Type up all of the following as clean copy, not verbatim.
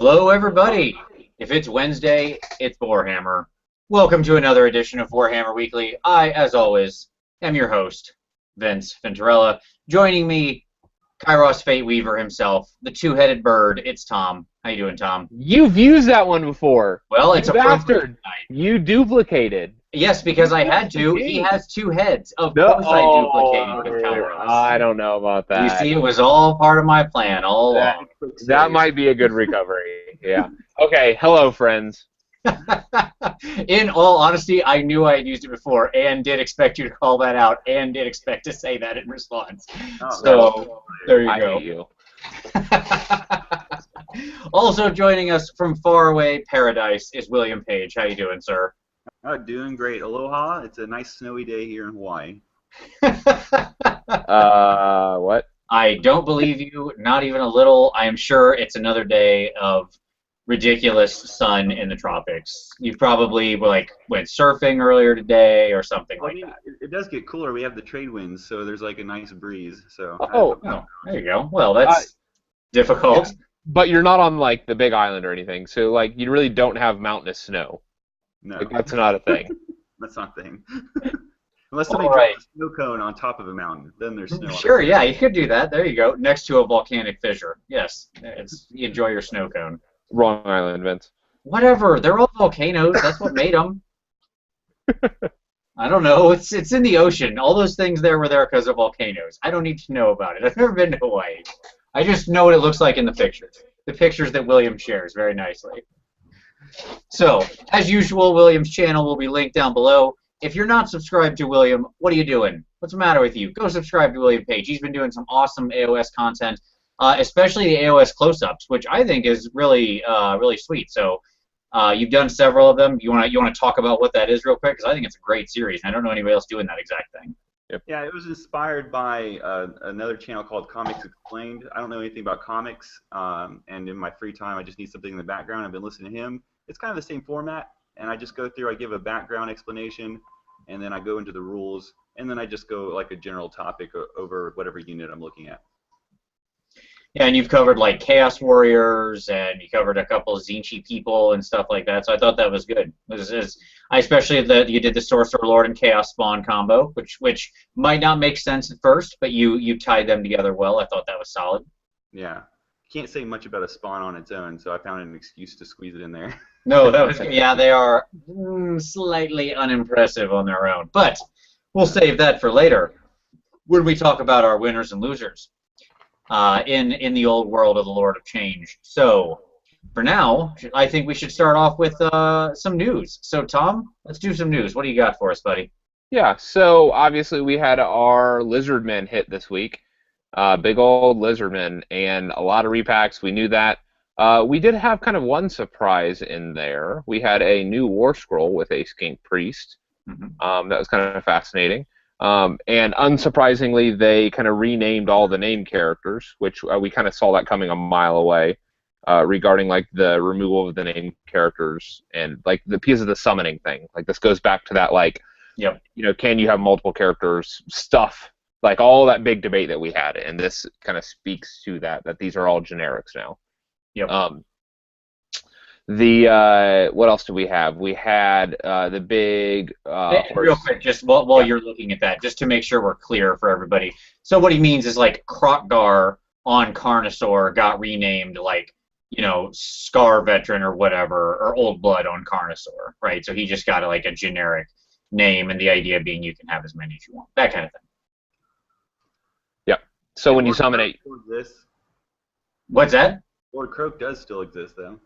Hello, everybody. If it's Wednesday, it's Warhammer. Welcome to another edition of Warhammer Weekly. I, as always, am your host, Vince Venturella. Joining me, Kairos Fate Weaver himself, the two-headed bird. It's Tom. How you doing, Tom? You've used that one before. Well, You it's a bastard. You duplicated. Yes, because I had to. He has two heads. Of No, course, I duplicated with Kairos. I don't know about that. You see, it was all part of my plan all along. That might be a good recovery. Yeah. Okay. Hello, friends. In all honesty, I knew I had used it before and did expect you to call that out and did expect to say that in response. So, there you go. I hate you. Also joining us from faraway paradise is William Page. How you doing, sir? Doing great. Aloha. It's a nice snowy day here in Hawaii. What? I don't believe you, not even a little. I am sure it's another day of ridiculous sun in the tropics. You probably went surfing earlier today or something like that. It does get cooler. We have the trade winds, so there's like a nice breeze. So. Oh, there you go. Well, that's difficult. Yeah. But you're not on like the Big Island or anything, so like you really don't have mountainous snow. No. Like, that's not a thing. That's not a thing. Unless somebody drops a snow cone on top of a mountain, then there's snow. Sure, yeah, you could do that. There you go. Next to a volcanic fissure. Yes, you enjoy your snow cone. Wrong island, Vince. Whatever. They're all volcanoes. That's what made them. I don't know. It's in the ocean. All those things there were there because of volcanoes. I don't need to know about it. I've never been to Hawaii. I just know what it looks like in the pictures. The pictures that William shares very nicely. So, as usual, William's channel will be linked down below. If you're not subscribed to William, what are you doing? What's the matter with you? Go subscribe to William Page. He's been doing some awesome AOS content, especially the AOS close-ups, which I think is really sweet. So, you've done several of them. You want to talk about what that is real quick? Because I think it's a great series. I don't know anybody else doing that exact thing. Yep. Yeah, it was inspired by another channel called Comics Explained. I don't know anything about comics, and in my free time, I just need something in the background. I've been listening to him. It's kind of the same format, and I just go through, I give a background explanation, and then I go into the rules, and then I just go like a general topic over whatever unit I'm looking at. Yeah, and you've covered like Chaos Warriors, and you covered a couple of Tzeentch people and stuff like that. So I thought that was good. I especially that you did the Sorcerer Lord and Chaos Spawn combo, which might not make sense at first, but you tied them together well. I thought that was solid. Yeah, can't say much about a spawn on its own, so I found an excuse to squeeze it in there. No, that was yeah. They are slightly unimpressive on their own, but we'll save that for later when we talk about our winners and losers. In the old world of the Lord of Change. So, for now, I think we should start off with some news. So, Tom, let's do some news. What do you got for us, buddy? Yeah, so obviously we had our Lizardmen hit this week. Big old Lizardmen, and a lot of repacks. We knew that. We did have kind of one surprise in there. We had a new War Scroll with a Skink Priest. Mm-hmm. That was kind of fascinating. And unsurprisingly, they kind of renamed all the name characters, which we kind of saw that coming a mile away, regarding like the removal of the name characters and like the piece of the summoning thing. Like this goes back to that like, yep. You know, can you have multiple characters stuff, like all that big debate that we had, and this kind of speaks to that these are all generics now. Yep. What else do we have? We had the big real quick, just while you're looking at that, just to make sure we're clear for everybody. So what he means is like Krokgar on Carnosaur got renamed like, you know, Scar Veteran or whatever, or Old Blood on Carnosaur, right? So he just got like a generic name, and the idea being you can have as many as you want, that kind of thing. Yep. So when you summon it, what's that? Lord Croak does still exist though.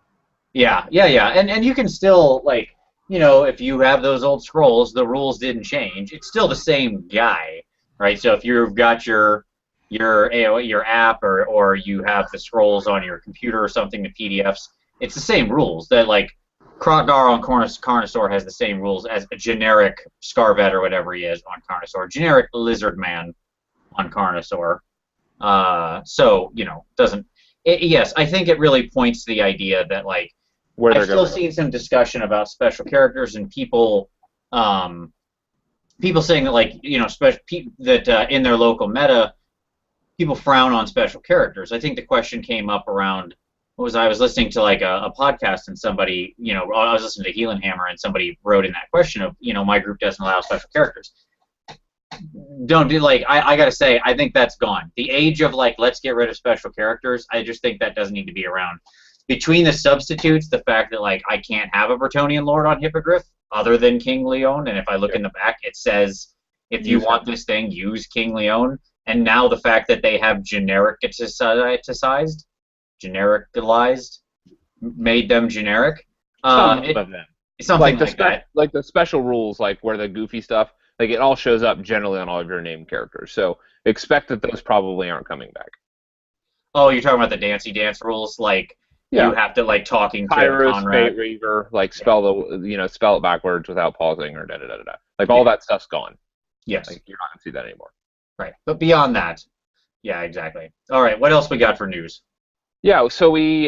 Yeah, and you can still, like, you know, if you have those old scrolls, the rules didn't change. It's still the same guy, right? So if you've got your app or you have the scrolls on your computer or something, the PDFs, it's the same rules. That like Krokgar on Carnosaur has the same rules as a generic Scarvet or whatever he is on Carnosaur, generic Lizard Man on Carnosaur. So you know, yes, I think it really points to the idea that like. I've still seen some discussion about special characters and people saying that, like, you know, in their local meta, people frown on special characters. I think the question came up around what was I was listening to like a podcast, and somebody, I was listening to Healing Hammer, and somebody wrote in that question of, my group doesn't allow special characters. Don't do like I gotta say, I think that's gone. The age of like, let's get rid of special characters, I just think that doesn't need to be around. Between the substitutes, the fact that like I can't have a Bretonnian Lord on Hippogriff other than King Leon, and if I look in the back, it says if you want this thing, use King Leon. And now the fact that they have genericized, made them generic. Some of them. Something like that. Like the special rules, like where the goofy stuff, like it all shows up generally on all of your named characters. So expect that those probably aren't coming back. Oh, you're talking about the Dancy Dance rules, like you have to like talking to Conrad. Fate Reaver, like spell spell it backwards without pausing or da-da-da-da-da. Like all that stuff's gone. Yes. Like, you're not gonna see that anymore. Right. But beyond that, yeah, exactly. All right, what else we got for news? Yeah, so we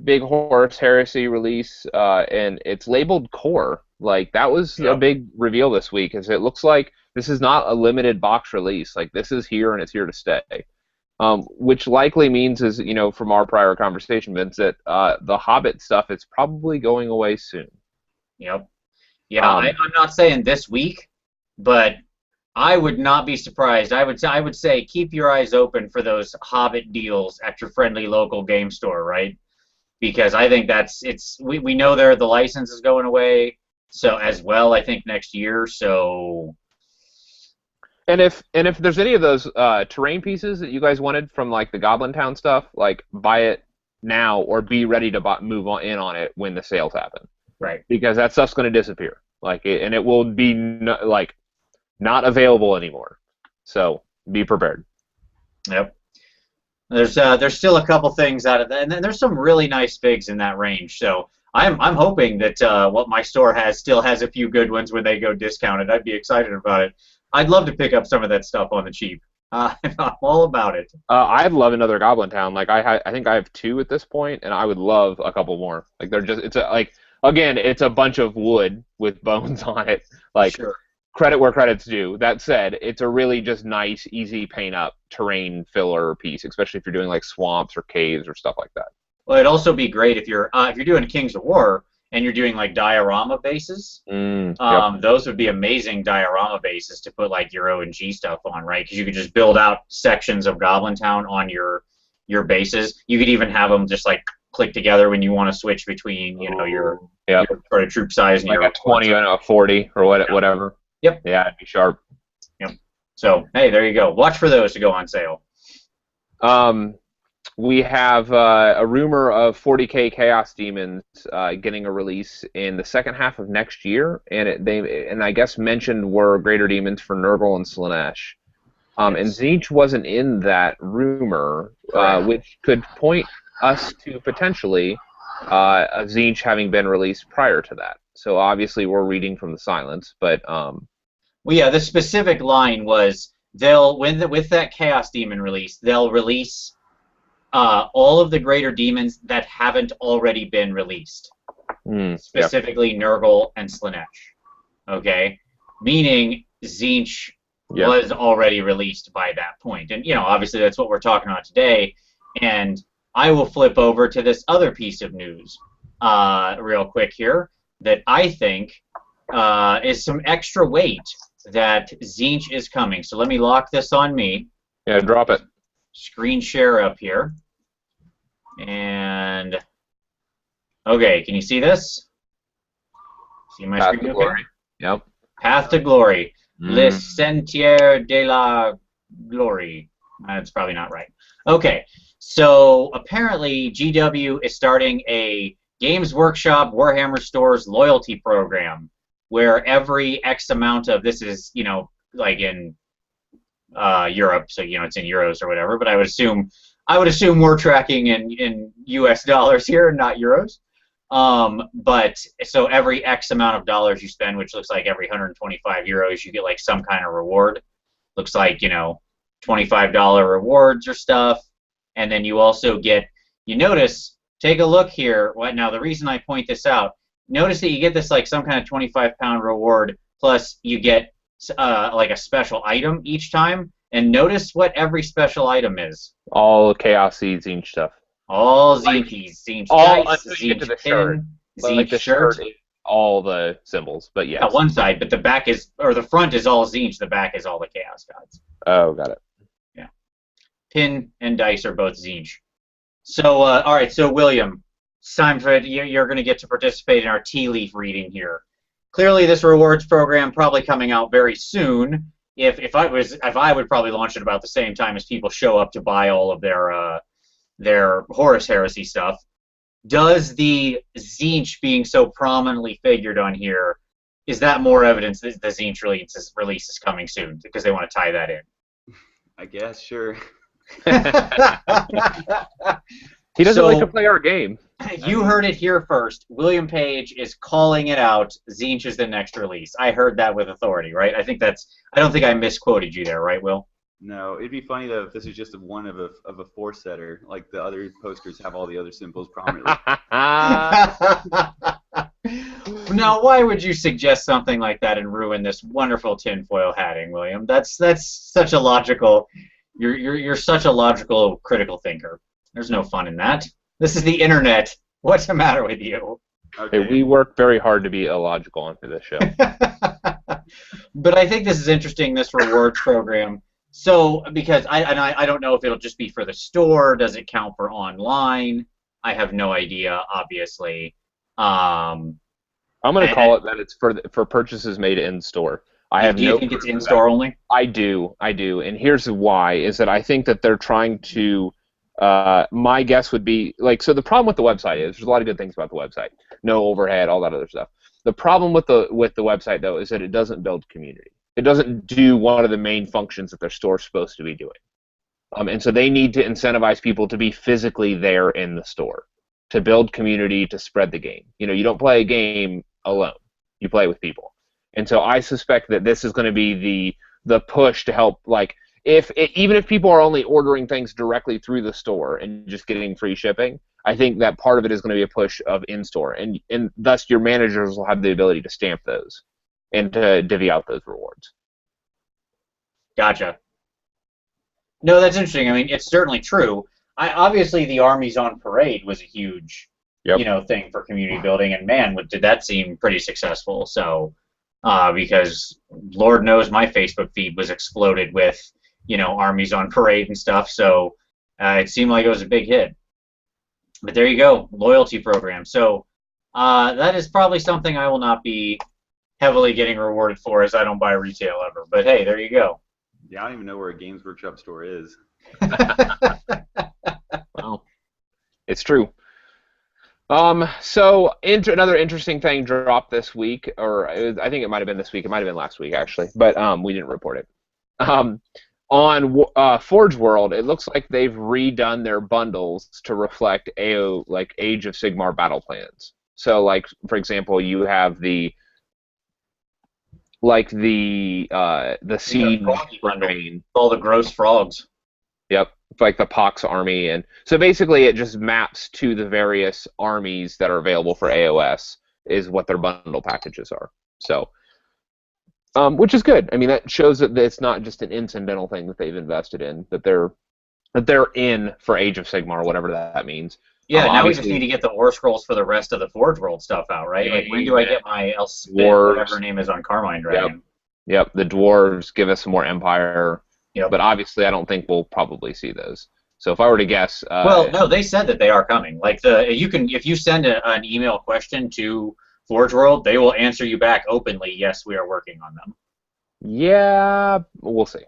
Big Horse Heresy release, and it's labeled Core. Like that was a big reveal this week, as it looks like this is not a limited box release. Like this is here and it's here to stay. Which likely means is, from our prior conversation, Vince, that the Hobbit stuff is probably going away soon. Yep. Yeah, I'm not saying this week, but I would not be surprised. I would say keep your eyes open for those Hobbit deals at your friendly local game store, right? Because I think we know the license is going away, so as well I think next year. So. And if there's any of those terrain pieces that you guys wanted from like the Goblin Town stuff, like buy it now or be ready to move in on it when the sales happen. Right. Because that stuff's going to disappear. And it will be not available anymore. So be prepared. Yep. There's still a couple things out of that, and then there's some really nice figs in that range. So I'm hoping that what my store still has a few good ones when they go discounted. I'd be excited about it. I'd love to pick up some of that stuff on the cheap. I'm all about it. I'd love another Goblin Town. Like I think I have 2 at this point, and I would love a couple more. Like it's a bunch of wood with bones on it. Like sure. Credit where credit's due. That said, it's a really just nice, easy paint up terrain filler piece, especially if you're doing like swamps or caves or stuff like that. Well, it'd also be great if you're doing Kings of War and you're doing like diorama bases. Those would be amazing diorama bases to put like your O&G stuff on, right? Because you could just build out sections of Goblin Town on your bases. You could even have them just like click together when you want to switch between, your sort of troop size and like your a 20 and a 40 or whatever. Yep. Yeah, it'd be sharp. Yep. So hey, there you go. Watch for those to go on sale. We have a rumor of 40k Chaos Demons getting a release in the second half of next year, and I guess mentioned were Greater Demons for Nurgle and Slaanesh. And Tzeentch wasn't in that rumor, which could point us to potentially a Tzeentch having been released prior to that. So obviously we're reading from the silence, but well, yeah, the specific line was with that Chaos Demon release, they'll release all of the Greater Demons that haven't already been released, specifically Nurgle and Slaanesh. Okay, meaning Tzeentch was already released by that point, and obviously that's what we're talking about today. And I will flip over to this other piece of news real quick here that I think is some extra weight that Tzeentch is coming. So let me lock this on me. Yeah, drop it. Screen share up here. And okay, can you see this? See my Path screen? to Glory. Yep. Path to Glory. Le Sentier de la Glory. That's probably not right. Okay, so apparently GW is starting a Games Workshop Warhammer Stores loyalty program where every X amount of, this is, like in Europe, so it's in euros or whatever, but I would assume we're tracking in US dollars here, not euros. But so every X amount of dollars you spend, which looks like every 125 euros, you get like some kind of reward. Looks like, $25 rewards or stuff. And then you also get, notice, take a look here. Now, the reason I point this out, notice that you get this like some kind of 25-pound reward, plus you get like a special item each time. and notice what every special item is. All Chaos Seed Tzeencth stuff. All Tzeencthies, Tzeentch All dice, until you get to the Tzeentch shirt. pin, Like Tzeentch the shirt. is all the symbols, but yes. Yeah, one side, but the back is, or the front is all Tzeentch, the back is all the Chaos Gods. Oh, got it. Yeah. Pin and dice are both Tzeentch. So, all right, so William, it's time for you're going to get to participate in our tea leaf reading here. Clearly, this rewards program probably coming out very soon. If I would probably launch it about the same time as people show up to buy all of their Horus Heresy stuff. Does the Tzeentch being so prominently figured on here, is that more evidence that the Tzeentch release is coming soon because they want to tie that in? I guess, sure. He doesn't like to play our game. You heard it here first. William Page is calling it out. Tzeentch is the next release. I heard that with authority, right? I don't think I misquoted you there, right, Will? No, it'd be funny though if this is just one of a force setter, like the other posters have all the other symbols prominently. Now, why would you suggest something like that and ruin this wonderful tinfoil hatting, William? That's such a logical. You're such a logical, critical thinker. There's no fun in that. This is the internet. What's the matter with you? Okay. We work very hard to be illogical on this show. But I think this is interesting, this rewards program. So, because I don't know if it'll just be for the store. Does it count for online? I have no idea, obviously. I'm going to call it that it's for purchases made in store. Do you think it's in store only? I do, and here's why: is that I think that they're trying to. My guess would be so. The problem with the website is there's a lot of good things about the website. No overhead, all that other stuff. The problem with the website though is that it doesn't build community. It doesn't do one of the main functions that their store's supposed to be doing. And so they need to incentivize people to be physically there in the store, to build community, to spread the game. You don't play a game alone. You play with people. And so I suspect that this is going to be the push to help, even if people are only ordering things directly through the store and just getting free shipping, I think that part of it is going to be a push of in-store. And thus your managers will have the ability to stamp those and to divvy out those rewards. Gotcha. No, that's interesting. I mean, it's certainly true. Obviously, the Armies on Parade was a huge, thing for community building, and man, did that seem pretty successful. So, because Lord knows my Facebook feed was exploded with, Armies on Parade and stuff. So, it seemed like it was a big hit. But there you go, loyalty program. So, that is probably something I will not be heavily getting rewarded for, as I don't buy retail ever. But hey, there you go. Yeah, I don't even know where a Games Workshop store is. Well, it's true. So another interesting thing dropped this week, I think it might have been this week. It might have been last week actually, but we didn't report it. On Forge World, it looks like they've redone their bundles to reflect Age of Sigmar battle plans. So, for example, you have the Siege Rain. All the gross frogs. Yep, like the Pox army, and so basically it just maps to the various armies that are available for AOS is what their bundle packages are. So, which is good. I mean, that shows that it's not just an incidental thing that they've invested in, that they're in for Age of Sigmar, whatever that means. Yeah, now we just need to get the War Scrolls for the rest of the Forge World stuff out, right? When do I get my Elspeth, whatever her name is, on Carmine Dragon? Yep, the Dwarves give us some more Empire. Yep. But obviously, I don't think we'll probably see those. So if I were to guess, well, no, they said that they are coming. If you send an email question to Forge World, they will answer you back openly. Yes, we are working on them. Yeah, we'll see.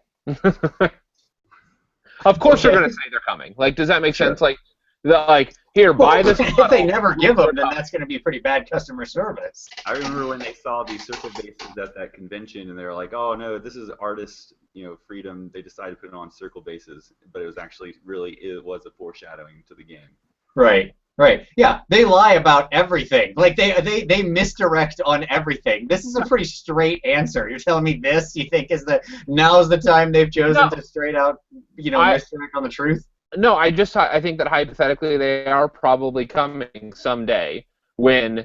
Of course, they're going to say they're coming. Does that make sense? Here, buy this. If they never give them, then that's going to be pretty bad customer service. I remember when they saw these circle bases at that convention, and they were like, "Oh no, this is artist, freedom." They decided to put it on circle bases, but it was actually it was a foreshadowing to the game. Right. Yeah, they lie about everything. They misdirect on everything. This is a pretty straight answer. You're telling me this? You think now's the time they've chosen to straight out, misdirect on the truth? No, I think that hypothetically they are probably coming someday when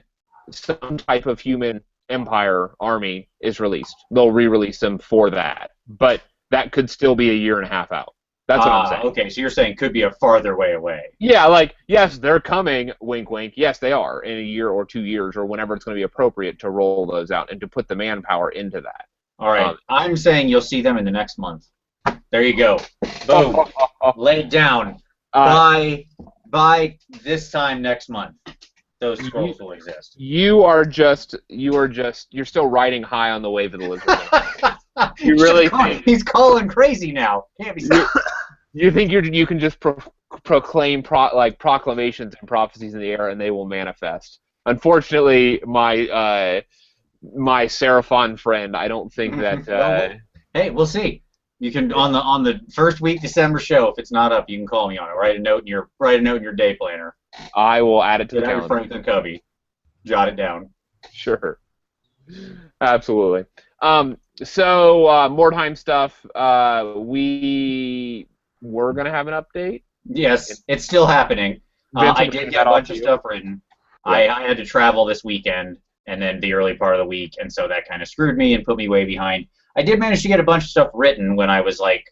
some type of human empire army is released. They'll re-release them for that. But that could still be a year and a half out. That's what I'm saying. Okay, so you're saying could be a farther way away. Yeah, like, yes, they're coming, wink, wink. Yes, they are, in a year or 2 years or whenever it's going to be appropriate to roll those out and to put the manpower into that. All right, I'm saying you'll see them in the next month. There you go. Boom. Lay it down. By this time next month, those scrolls will exist. You're still riding high on the wave of the lizard. You really think he's calling crazy now? Can't be stopped. You think you can just proclaim proclamations and prophecies in the air and they will manifest? Unfortunately, my Seraphon friend, I don't think that. Hey, we'll see. You can on the first week December show, if it's not up, you can call me on it. Write a note in your day planner. I will add it to the calendar. Franklin Covey. Jot it down. Sure. Absolutely. So Mordheim stuff. We were gonna have an update. Yes, it's still happening. I did get a bunch of stuff written. Yeah. I had to travel this weekend and then the early part of the week, and so that kind of screwed me and put me way behind. I did manage to get a bunch of stuff written when I was like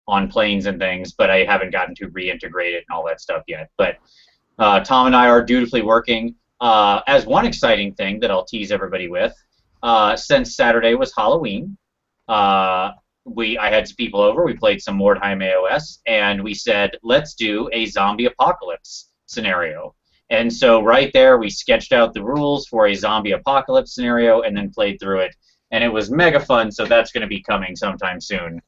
on planes and things, but I haven't gotten to reintegrate it and all that stuff yet. But Tom and I are dutifully working. As one exciting thing that I'll tease everybody with, since Saturday was Halloween, I had some people over. We played some Mordheim AOS, and we said, let's do a zombie apocalypse scenario. And so right there, we sketched out the rules for a zombie apocalypse scenario and then played through it. And it was mega fun, so that's going to be coming sometime soon.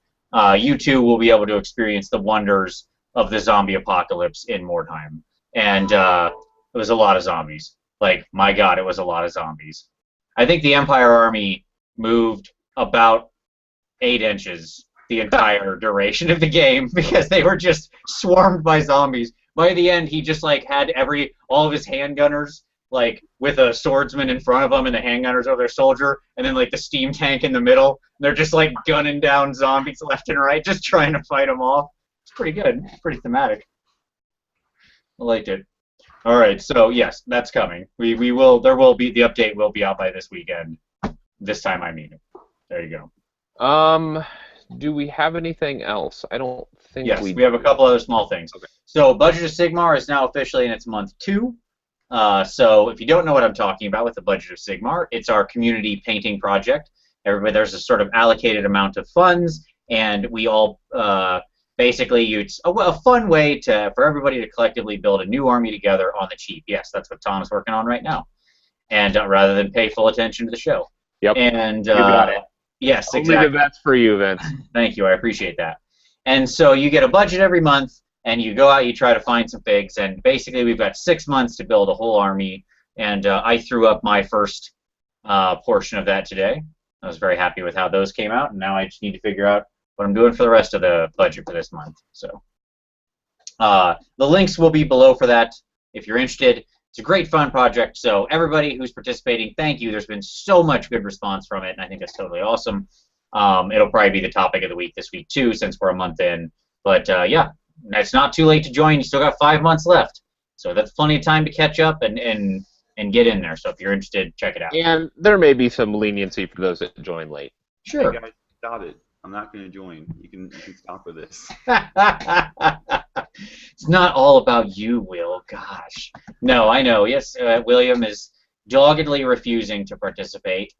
You too will be able to experience the wonders of the zombie apocalypse in Mordheim. And it was a lot of zombies. Like, my God, it was a lot of zombies. I think the Empire army moved about 8 inches the entire duration of the game because they were just swarmed by zombies. By the end, he just like had all of his handgunners like with a swordsman in front of them and the handgunners over their soldier, and then like the steam tank in the middle. They're just like gunning down zombies left and right, just trying to fight them off. It's pretty good. It's pretty thematic. I liked it. All right, so yes, that's coming. The update will be out by this weekend. This time I mean it. There you go. Do we have anything else? I don't think we have a couple other small things. Okay. So Budget of Sigmar is now officially in its month 2. So if you don't know what I'm talking about with the Budget of Sigmar, it's our community painting project. There's a sort of allocated amount of funds, and we all basically it's a fun way for everybody to collectively build a new army together on the cheap. Yes, that's what Tom's working on right now, and rather than pay full attention to the show. Yep. And you got it. Yes, exactly. Only the best for you, Vince. Thank you. I appreciate that. And so you get a budget every month, and you go out, you try to find some figs, and basically we've got 6 months to build a whole army, and I threw up my first portion of that today. I was very happy with how those came out, and now I just need to figure out what I'm doing for the rest of the budget for this month. So the links will be below for that if you're interested. It's a great fun project, so everybody who's participating, thank you. There's been so much good response from it, and I think that's totally awesome. It'll probably be the topic of the week this week too, since we're a month in. But yeah, it's not too late to join. You still got 5 months left, so that's plenty of time to catch up and get in there. So if you're interested, check it out. And there may be some leniency for those that join late. Sure. Hey guys, stop it. I'm not going to join. You can stop with this. It's not all about you, Will. Gosh. No, I know. Yes, William is doggedly refusing to participate.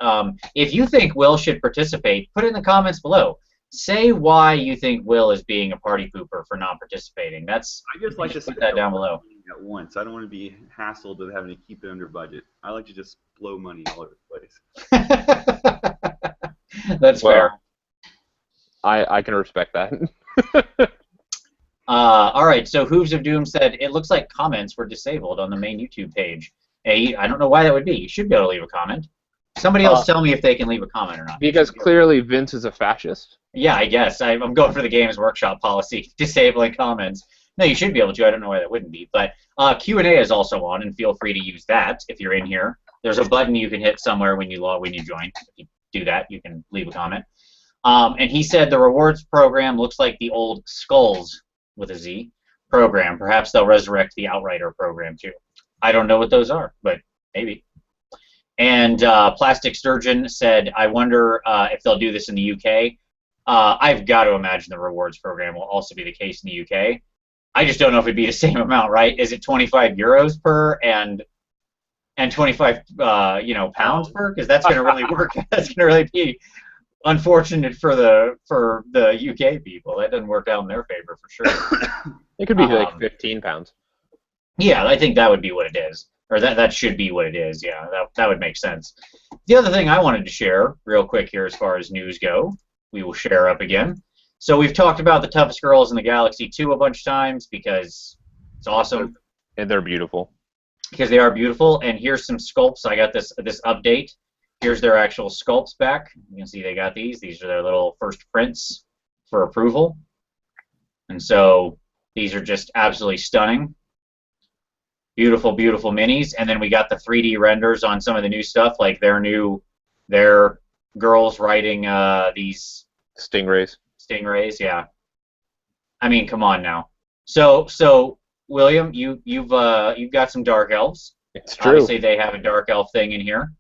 If you think Will should participate, put it in the comments below. Say why you think Will is being a party pooper for not participating. I just like to put that down below. At once. I don't want to be hassled with having to keep it under budget. I like to just blow money all over the place. That's fair. I can respect that. All right, so Hooves of Doom said, it looks like comments were disabled on the main YouTube page. Hey, I don't know why that would be. You should be able to leave a comment. Somebody else tell me if they can leave a comment or not. Because clearly Vince is a fascist. Yeah, I guess. I'm going for the Games Workshop policy, disabling comments. No, you should be able to. I don't know why that wouldn't be. But Q&A is also on, and feel free to use that if you're in here. There's a button you can hit somewhere when you join. If you do that, you can leave a comment. And he said the rewards program looks like the old Skulls, with a Z, program. Perhaps they'll resurrect the Outrider program, too. I don't know what those are, but maybe. And Plastic Sturgeon said, I wonder if they'll do this in the UK. I've got to imagine the rewards program will also be the case in the UK. I just don't know if it'd be the same amount, right? Is it 25 euros per and 25 pounds per? Because that's going to really work. That's going to really be unfortunate for the UK people. That doesn't work out in their favor for sure. It could be like 15 pounds. Yeah, I think that would be what it is, or that should be what it is. Yeah, that would make sense. The other thing I wanted to share real quick here, as far as news go, we will share up again. So we've talked about the toughest girls in the Galaxy 2 a bunch of times because it's awesome. And they're beautiful. Because they are beautiful. And here's some sculpts. I got this update. Here's their actual sculpts back. You can see they got these. These are their little first prints for approval. And so these are just absolutely stunning. Beautiful, beautiful minis. And then we got the 3D renders on some of the new stuff, like their girls riding these Stingrays. Stingrays, yeah. I mean, come on now. So William, you've got some dark elves. It's true. Obviously, they have a dark elf thing in here.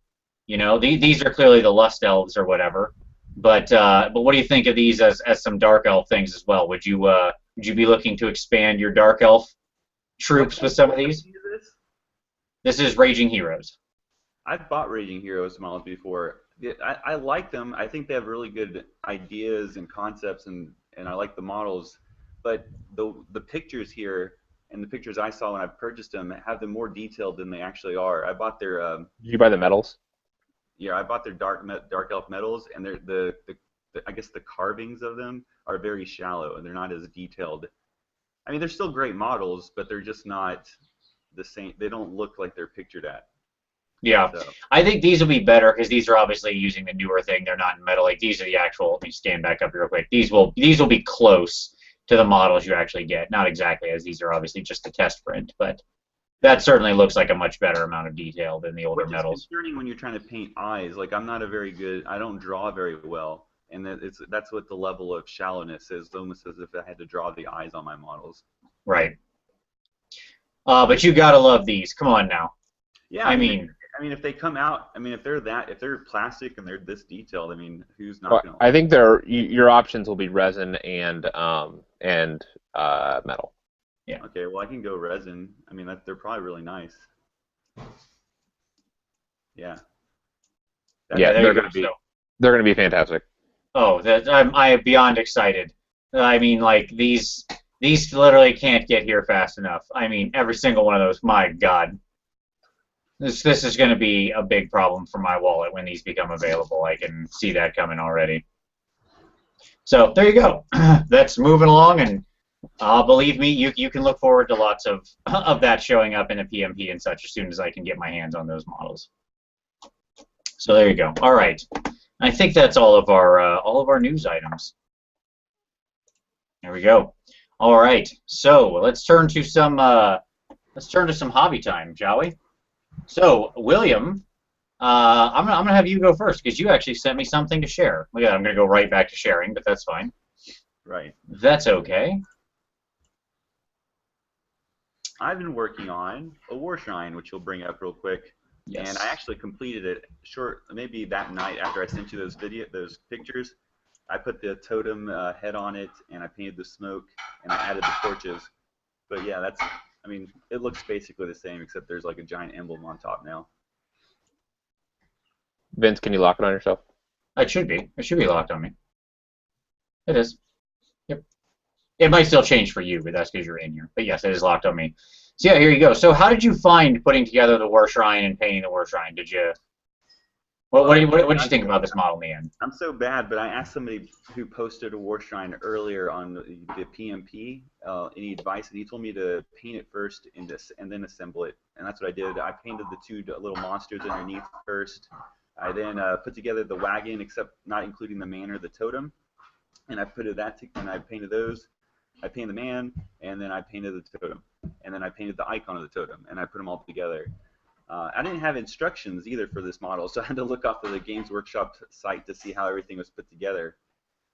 You know, these are clearly the lust elves or whatever. But what do you think of these as some dark elf things as well? Would you be looking to expand your dark elf troops with some of these? This is Raging Heroes. I've bought Raging Heroes models before. I like them. I think they have really good ideas and concepts, and I like the models. But the pictures here and the pictures I saw when I purchased them have them more detailed than they actually are. I bought their. Did you buy the medals? Yeah, I bought their dark elf medals, and they're I guess the carvings of them are very shallow and they're not as detailed. I mean, they're still great models, but they're just not the same. They don't look like they're pictured at. Yeah, so. I think these will be better because these are obviously using the newer thing. They're not in metal. Like these are the actual. Let me stand back up real quick. These will be close to the models you actually get. Not exactly, as these are obviously just a test print, but that certainly looks like a much better amount of detail than the older medals. It's concerning when you're trying to paint eyes. Like I'm not I don't draw very well, and that's what the level of shallowness is. Almost as if I had to draw the eyes on my models. Right. But you gotta love these. Come on now. Yeah. I mean, if they come out, if they're plastic and they're this detailed, who's not going to? I think your options will be resin and metal. Yeah. Okay. Well, I can go resin. They're probably really nice. Yeah. They're gonna be fantastic. Oh, I am beyond excited. Like these literally can't get here fast enough. Every single one of those. My God. This is going to be a big problem for my wallet when these become available. I can see that coming already. So there you go. That's moving along, and believe me, you can look forward to lots of that showing up in a PMP and such as soon as I can get my hands on those models. So there you go. All right, I think that's all of our news items. There we go. All right, so let's turn to some hobby time, shall we? So, William, I'm gonna have you go first because you actually sent me something to share. Look at that, I'm gonna go right back to sharing, but that's fine. Right. That's okay. I've been working on a war shrine, which we'll bring up real quick. Yes. And I actually completed it maybe that night after I sent you those pictures. I put the totem head on it, and I painted the smoke, and I added the torches. But yeah, it looks basically the same, except there's like a giant emblem on top now. Vince, can you lock it on yourself? It should be. It should be locked on me. It is. Yep. It might still change for you, but that's because you're in here. But yes, it is locked on me. So yeah, here you go. So how did you find putting together the war shrine and painting the war shrine? Did you? What did you think about this model in the end? I'm so bad, but I asked somebody who posted a war shrine earlier on the PMP any advice, and he told me to paint it first and then assemble it, and that's what I did. I painted the two little monsters underneath first. I then put together the wagon, except not including the man or the totem, and I and I painted those. I painted the man, and then I painted the totem, and then I painted the icon of the totem, and I put them all together. I didn't have instructions either for this model, so I had to look off of the Games Workshop site to see how everything was put together.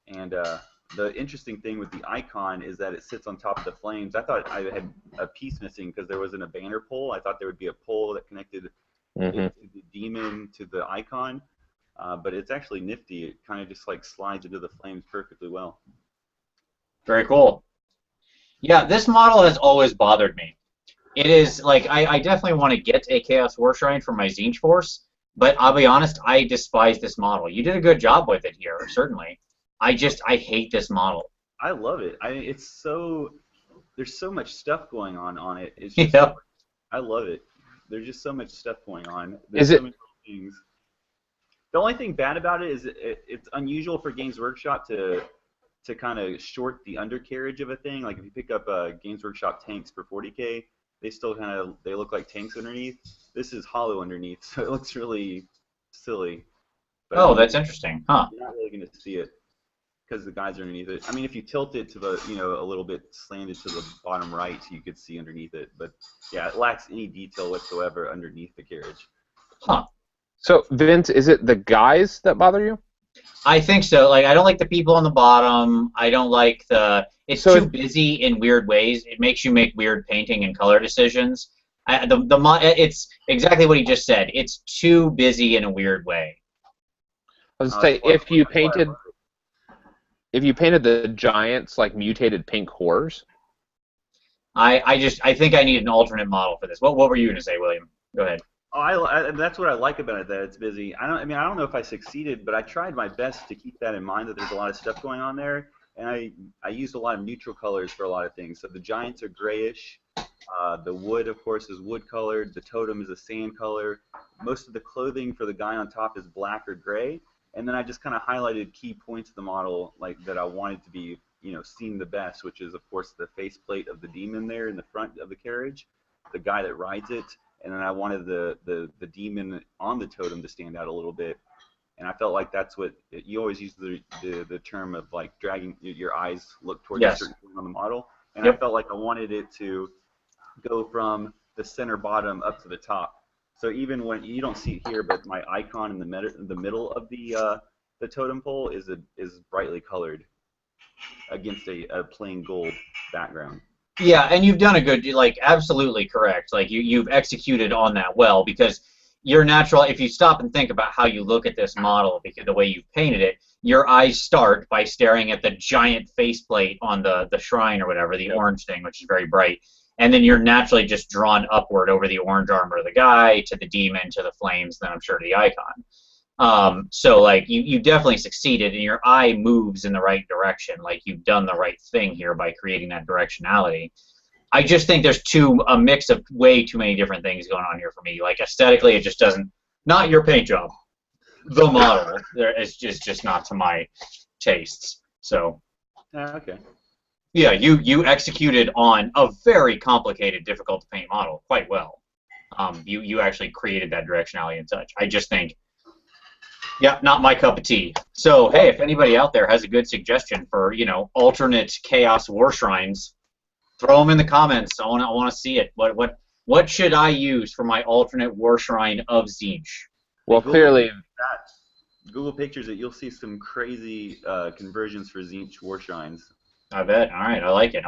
And the interesting thing with the icon is that it sits on top of the flames. I thought I had a piece missing because there wasn't a banner pole. I thought there would be a pole that connected the demon to the icon. but it's actually nifty. It kind of just like slides into the flames perfectly well. Very cool. Yeah, this model has always bothered me. It is like I definitely want to get a Chaos War Shrine for my Tzeentch force, but I'll be honest, I despise this model. You did a good job with it here, certainly. I hate this model. I love it. It's so there's so much stuff going on it. It's just Yep. I love it. There's just so much stuff going on. Is There's it- so many things. The only thing bad about it is it's unusual for Games Workshop to kind of short the undercarriage of a thing. Like if you pick up Games Workshop tanks for 40K, they look like tanks underneath. This is hollow underneath, so it looks really silly. But Oh, that's interesting, huh? you're not really going to see it because the guys are underneath it. I mean, if you tilt it to the a little bit slanted to the bottom right, you could see underneath it. But yeah, it lacks any detail whatsoever underneath the carriage. Huh. So, Vince, is it the guys that bother you? I think so. Like, I don't like the people on the bottom. I don't like the. It's So too busy in weird ways. It makes you make weird painting and color decisions. It's exactly what he just said. It's too busy in a weird way. I was say if you painted the giants like mutated pink horrors. I think I need an alternate model for this. What were you going to say, William? Go ahead. Oh, that's what I like about it, that it's busy. I don't know if I succeeded, but I tried my best to keep that in mind, that there's a lot of stuff going on there, and I used a lot of neutral colors for a lot of things. So the giants are grayish. The wood, of course, is wood colored. The totem is a sand color. Most of the clothing for the guy on top is black or gray. And then I just kind of highlighted key points of the model, like that I wanted to be, seen the best, which is, of course, the faceplate of the demon there in the front of the carriage, the guy that rides it, and then I wanted the demon on the totem to stand out a little bit. And I felt like that's what you always use the term of like dragging your eyes look towards a certain point on the model. And I felt like I wanted it to go from the center bottom up to the top. So even when you don't see it here, but my icon in the middle of the totem pole is brightly colored against a plain gold background. Yeah, and you've done a good, like, absolutely correct. Like, you've executed on that well, because your natural, if you stop and think about how you look at this model, because the way you've painted it, your eyes start by staring at the giant faceplate on the shrine or whatever, the orange thing, which is very bright. And then you're naturally just drawn upward over the orange armor of the guy, to the demon, to the flames, then I'm sure to the icon. So, like, you definitely succeeded, and your eye moves in the right direction. Like, you've done the right thing here by creating that directionality. I just think there's a mix of way too many different things going on here for me. Like, aesthetically, it just doesn't, not your paint job. The model, it's just not to my tastes. So. Okay. Yeah, you executed on a very complicated, difficult to paint model quite well. You actually created that directionality and such. I just think, yeah, not my cup of tea. So hey, if anybody out there has a good suggestion for alternate Chaos War Shrines, throw them in the comments. I want to see it. What should I use for my alternate War Shrine of Tzeentch? Well, clearly. Google Pictures it. You'll see some crazy conversions for Tzeentch War Shrines. I bet. All right, I like it.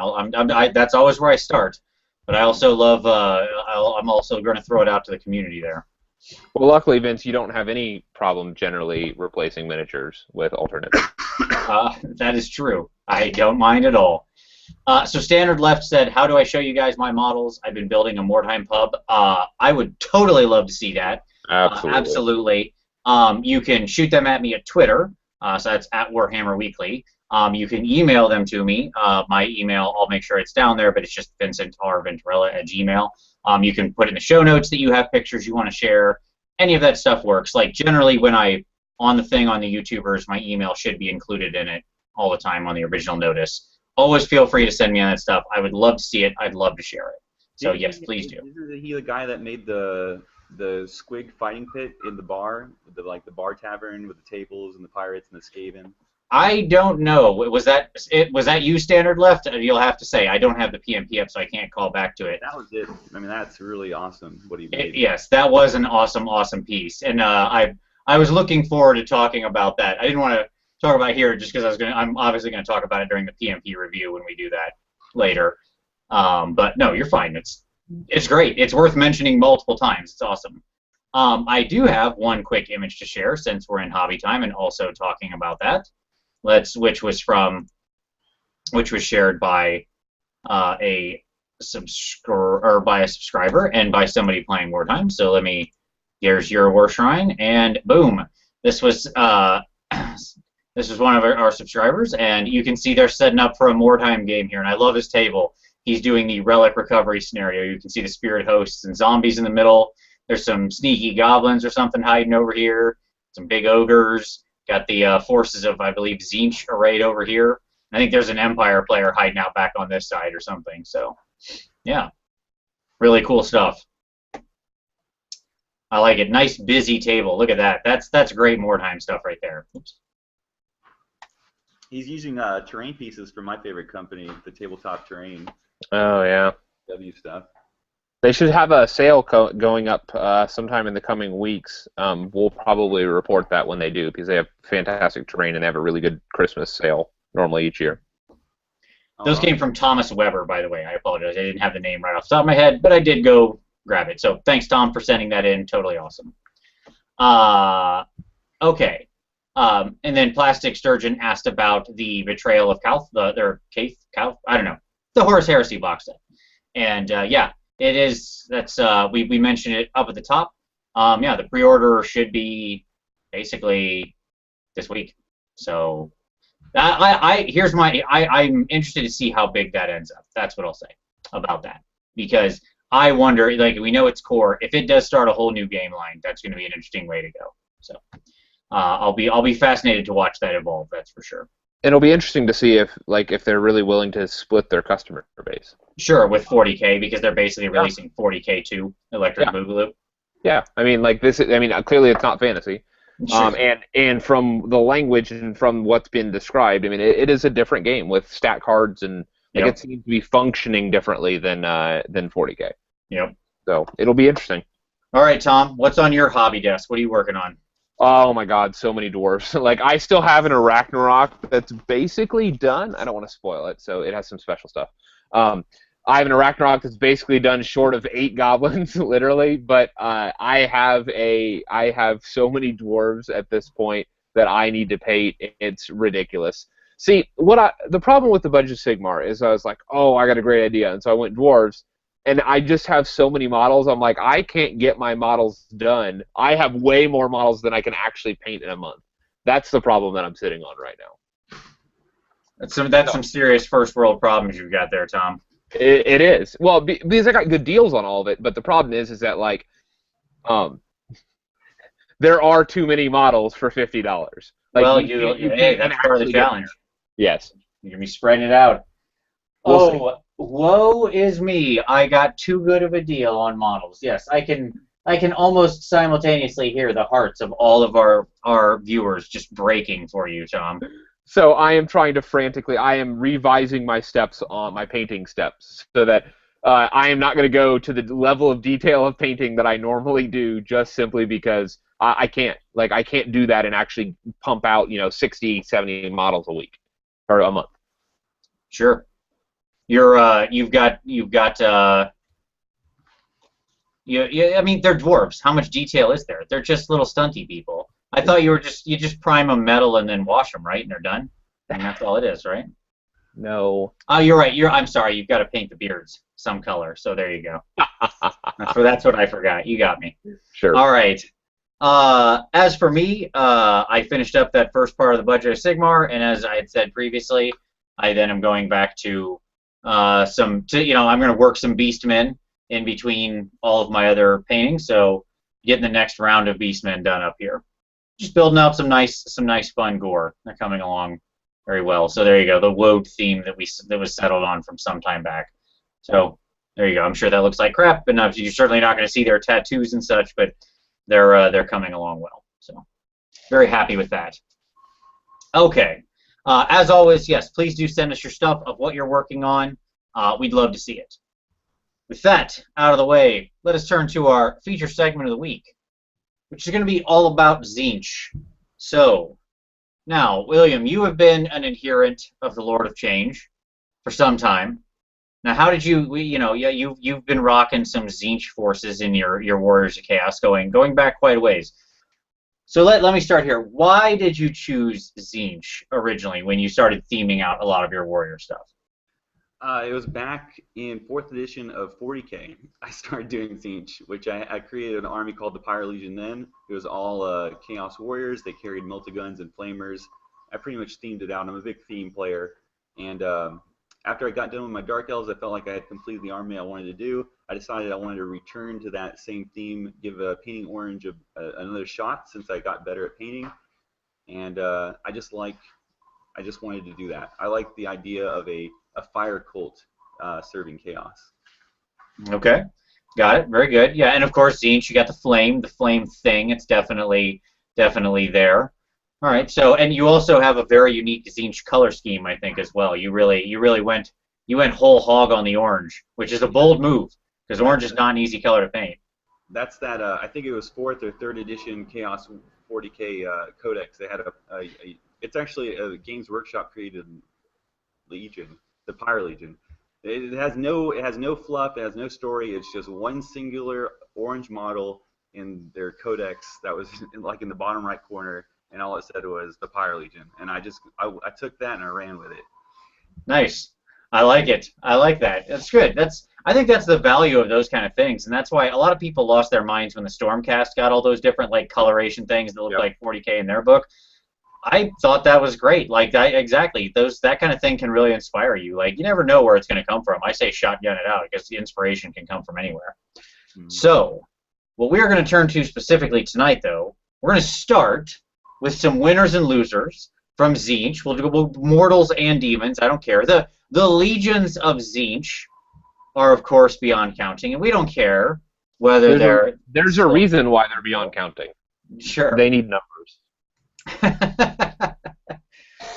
That's always where I start. But I also love. I'm also going to throw it out to the community there. Well, luckily, Vince, you don't have any problem generally replacing miniatures with alternates. That is true. I don't mind at all. So Standard Left said, "How do I show you guys my models? I've been building a Mordheim pub. I would totally love to see that. Absolutely. You can shoot them at me at Twitter. So that's at Warhammer Weekly. You can email them to me. My email, I'll make sure it's down there, but it's just vincentrventurella@gmail. You can put in the show notes that you have pictures you want to share. Any of that stuff works. Like, generally, when on the thing on the YouTubers, my email should be included in it all the time on the original notice. Always feel free to send me on that stuff. I would love to see it. I'd love to share it. So yes, please do. Isn't he the guy that made the squig fighting pit in the bar, the bar tavern with the tables and the pirates and the Skaven? I don't know. Was that you, Standard Left? You'll have to say. I don't have the PMP up, so I can't call back to it. That was it. I mean, that's really awesome what he made. Yes, that was an awesome piece, and I was looking forward to talking about that. I didn't want to talk about it here just because I'm obviously going to talk about it during the PMP review when we do that later. But no, you're fine. It's great. It's worth mentioning multiple times. It's awesome. I do have one quick image to share since we're in hobby time and also talking about that. Which was shared by a subscriber and by somebody playing Wartime. So here's your War Shrine, and boom, this was one of our subscribers, and you can see they're setting up for a Wartime game here, and I love his table. He's doing the relic recovery scenario. You can see the spirit hosts and zombies in the middle. There's some sneaky goblins or something hiding over here. Some big ogres. Got the forces of, I believe, Tzeentch arrayed over here. I think there's an Empire player hiding out back on this side or something. So, yeah. Really cool stuff. I like it. Nice, busy table. Look at that. That's great Wartime stuff right there. Oops. He's using terrain pieces from my favorite company, the Tabletop Terrain. Oh, yeah. W stuff. They should have a sale going up sometime in the coming weeks. We'll probably report that when they do, because they have fantastic terrain and they have a really good Christmas sale normally each year. Those came from Thomas Weber, by the way. I apologize. I didn't have the name right off the top of my head, but I did go grab it. So thanks, Tom, for sending that in. Totally awesome. Okay. And then Plastic Sturgeon asked about the Betrayal of Calth, I don't know, the Horus Heresy box set. And yeah, it is. That's we mentioned it up at the top. Yeah, the pre-order should be basically this week. So I'm interested to see how big that ends up. That's what I'll say about that, because I wonder, like, we know it's core. If it does start a whole new game line, that's going to be an interesting way to go. So I'll be fascinated to watch that evolve. That's for sure. It'll be interesting to see if they're really willing to split their customer base. Sure, with 40K, because they're basically releasing 40K to Electric Boogaloo. Yeah, I mean, like this. I mean, clearly it's not fantasy. Sure. And from the language and from what's been described, I mean, it is a different game with stat cards and it seems to be functioning differently than 40K. Yep. So it'll be interesting. All right, Tom, what's on your hobby desk? What are you working on? Oh my God, so many dwarves. Like, I still have an Arachnarok that's basically done. I don't want to spoil it, so it has some special stuff. I have an Arachnarok that's basically done, short of 8 goblins, literally. But I have so many dwarves at this point that I need to paint. It's ridiculous. See, the problem with the Budget of Sigmar is I was like, oh, I got a great idea, and so I went dwarves. And I just have so many models. I'm like, I can't get my models done. I have way more models than I can actually paint in a month. That's the problem that I'm sitting on right now. That's some serious first world problems you've got there, Tom. It is. Well, because I got good deals on all of it, but the problem is that, like, there are too many models for $50. Like, well, hey, that's part of the challenge. Yes. You're going to be spreading it out. We'll see. Woe is me! I got too good of a deal on models. Yes, I can almost simultaneously hear the hearts of all of our viewers just breaking for you, Tom. So I am trying to frantically. I am revising my steps on my painting steps so that I am not going to go to the level of detail of painting that I normally do, just simply because I can't. Like, I can't do that and actually pump out 60, 70 models a week or a month. Sure. I mean, they're dwarves. How much detail is there? They're just little stunty people. I thought you just prime them metal and then wash them, right? And they're done. And that's all it is, right? No. Oh, you're right. I'm sorry. You've got to paint the beards some color. So there you go. That's what I forgot. You got me. Sure. All right. As for me, I finished up that first part of the Budget of Sigmar, and as I had said previously, I then am going back to I'm going to work some Beastmen in between all of my other paintings, so getting the next round of Beastmen done up here. Just building out some nice fun gore. They're coming along very well. So there you go, the woad theme that was settled on from some time back. So there you go. I'm sure that looks like crap, but you're certainly not going to see their tattoos and such, but they're coming along well. So very happy with that. Okay. As always, yes, please do send us your stuff of what you're working on. We'd love to see it. With that out of the way, let us turn to our feature segment of the week, which is going to be all about Tzeentch. So, now, William, you have been an adherent of the Lord of Change for some time. Now, how did you, yeah, you've been rocking some Tzeentch forces in your Warriors of Chaos going back quite a ways. So let me start here. Why did you choose Tzeentch originally when you started theming out a lot of your Warrior stuff? It was back in 4th edition of 40K. I started doing Tzeentch, which I created an army called the Pyre Legion then. It was all Chaos Warriors. They carried multi-guns and flamers. I pretty much themed it out. I'm a big theme player. And after I got done with my Dark Elves, I felt like I had completed the army I wanted to do. I decided I wanted to return to that same theme, give Painting Orange another shot since I got better at painting. And I just wanted to do that. I like the idea of a fire cult serving chaos. Okay, got it. Very good. Yeah, and of course, Tzeentch, you got the flame thing. It's definitely there. All right. So, and you also have a very unique Tzeentch color scheme, I think, as well. You really went whole hog on the orange, which is a bold move because orange is not an easy color to paint. That's that. I think it was 4th or 3rd edition Chaos 40K Codex. They had it's actually a Games Workshop created Legion, the Pyre Legion. It has no fluff. It has no story. It's just one singular orange model in their codex that was like in the bottom right corner, and all it said was the Pyre Legion. And I took that and I ran with it. Nice. I like it. I like that. That's good. I think that's the value of those kind of things, and that's why a lot of people lost their minds when the Stormcast got all those different like coloration things that look like 40K in their book. I thought that was great. Like exactly, that kind of thing can really inspire you. Like you never know where it's going to come from. I say shotgun it out because the inspiration can come from anywhere. So, what we are going to turn to specifically tonight, though, we're going to start with some winners and losers from Tzeentch. We'll do mortals and demons. I don't care. The legions of Tzeentch are, of course, beyond counting, and we don't care whether there's a reason why they're beyond counting. Sure. They need numbers.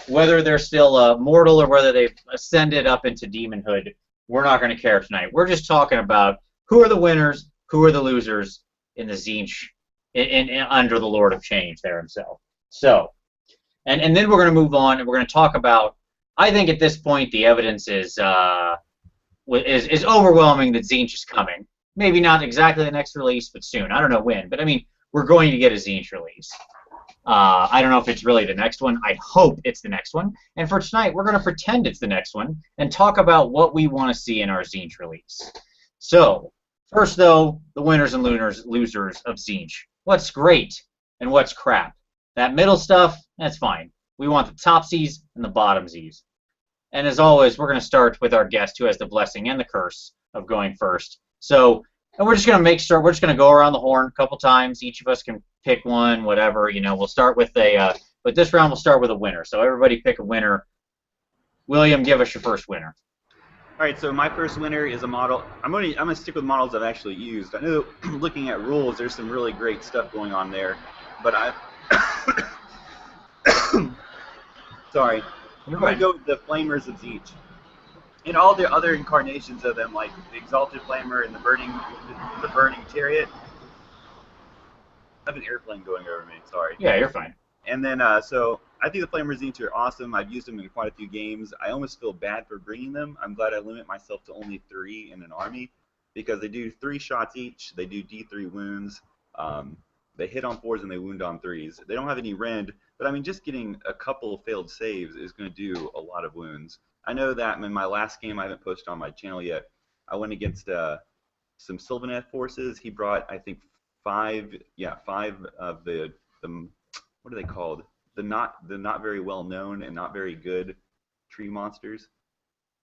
Whether they're still mortal or whether they've ascended up into demonhood, we're not going to care tonight. We're just talking about who are the winners, who are the losers in the Tzeentch, under the Lord of Change there himself. So, and then we're going to move on and we're going to talk about. I think at this point the evidence is overwhelming that Tzeentch is coming. Maybe not exactly the next release, but soon. I don't know when, but I mean we're going to get a Tzeentch release. I don't know if it's really the next one. I hope it's the next one. And for tonight, we're going to pretend it's the next one and talk about what we want to see in our Tzeentch release. So, first though, the winners and losers of Tzeentch. What's great and what's crap? That middle stuff, that's fine. We want the topsies and the bottomsies. And as always, we're going to start with our guest who has the blessing and the curse of going first. So, and we're just going to we're just going to go around the horn a couple times. Each of us can pick one, whatever. We'll start with but this round we'll start with a winner. So everybody pick a winner. William, give us your first winner. All right, so my first winner is a model. I'm gonna stick with models I've actually used. I know looking at rules, there's some really great stuff going on there, but sorry. I'm going to go with the Flamers of Tzeentch. And all the other incarnations of them, like the Exalted Flamer and the Burning Chariot. I have an airplane going over me, sorry. Yeah, you're fine. And then, so I think the Flamers of Tzeentch are awesome. I've used them in quite a few games. I almost feel bad for bringing them. I'm glad I limit myself to only 3 in an army, because they do 3 shots each. They do D3 wounds. They hit on 4s and they wound on 3s. They don't have any rend, but I mean, just getting a couple of failed saves is going to do a lot of wounds. I know that in my last game I haven't posted on my channel yet, I went against some Sylvaneth forces. He brought, I think, 5 of the what are they called? The not very well known and not very good tree monsters.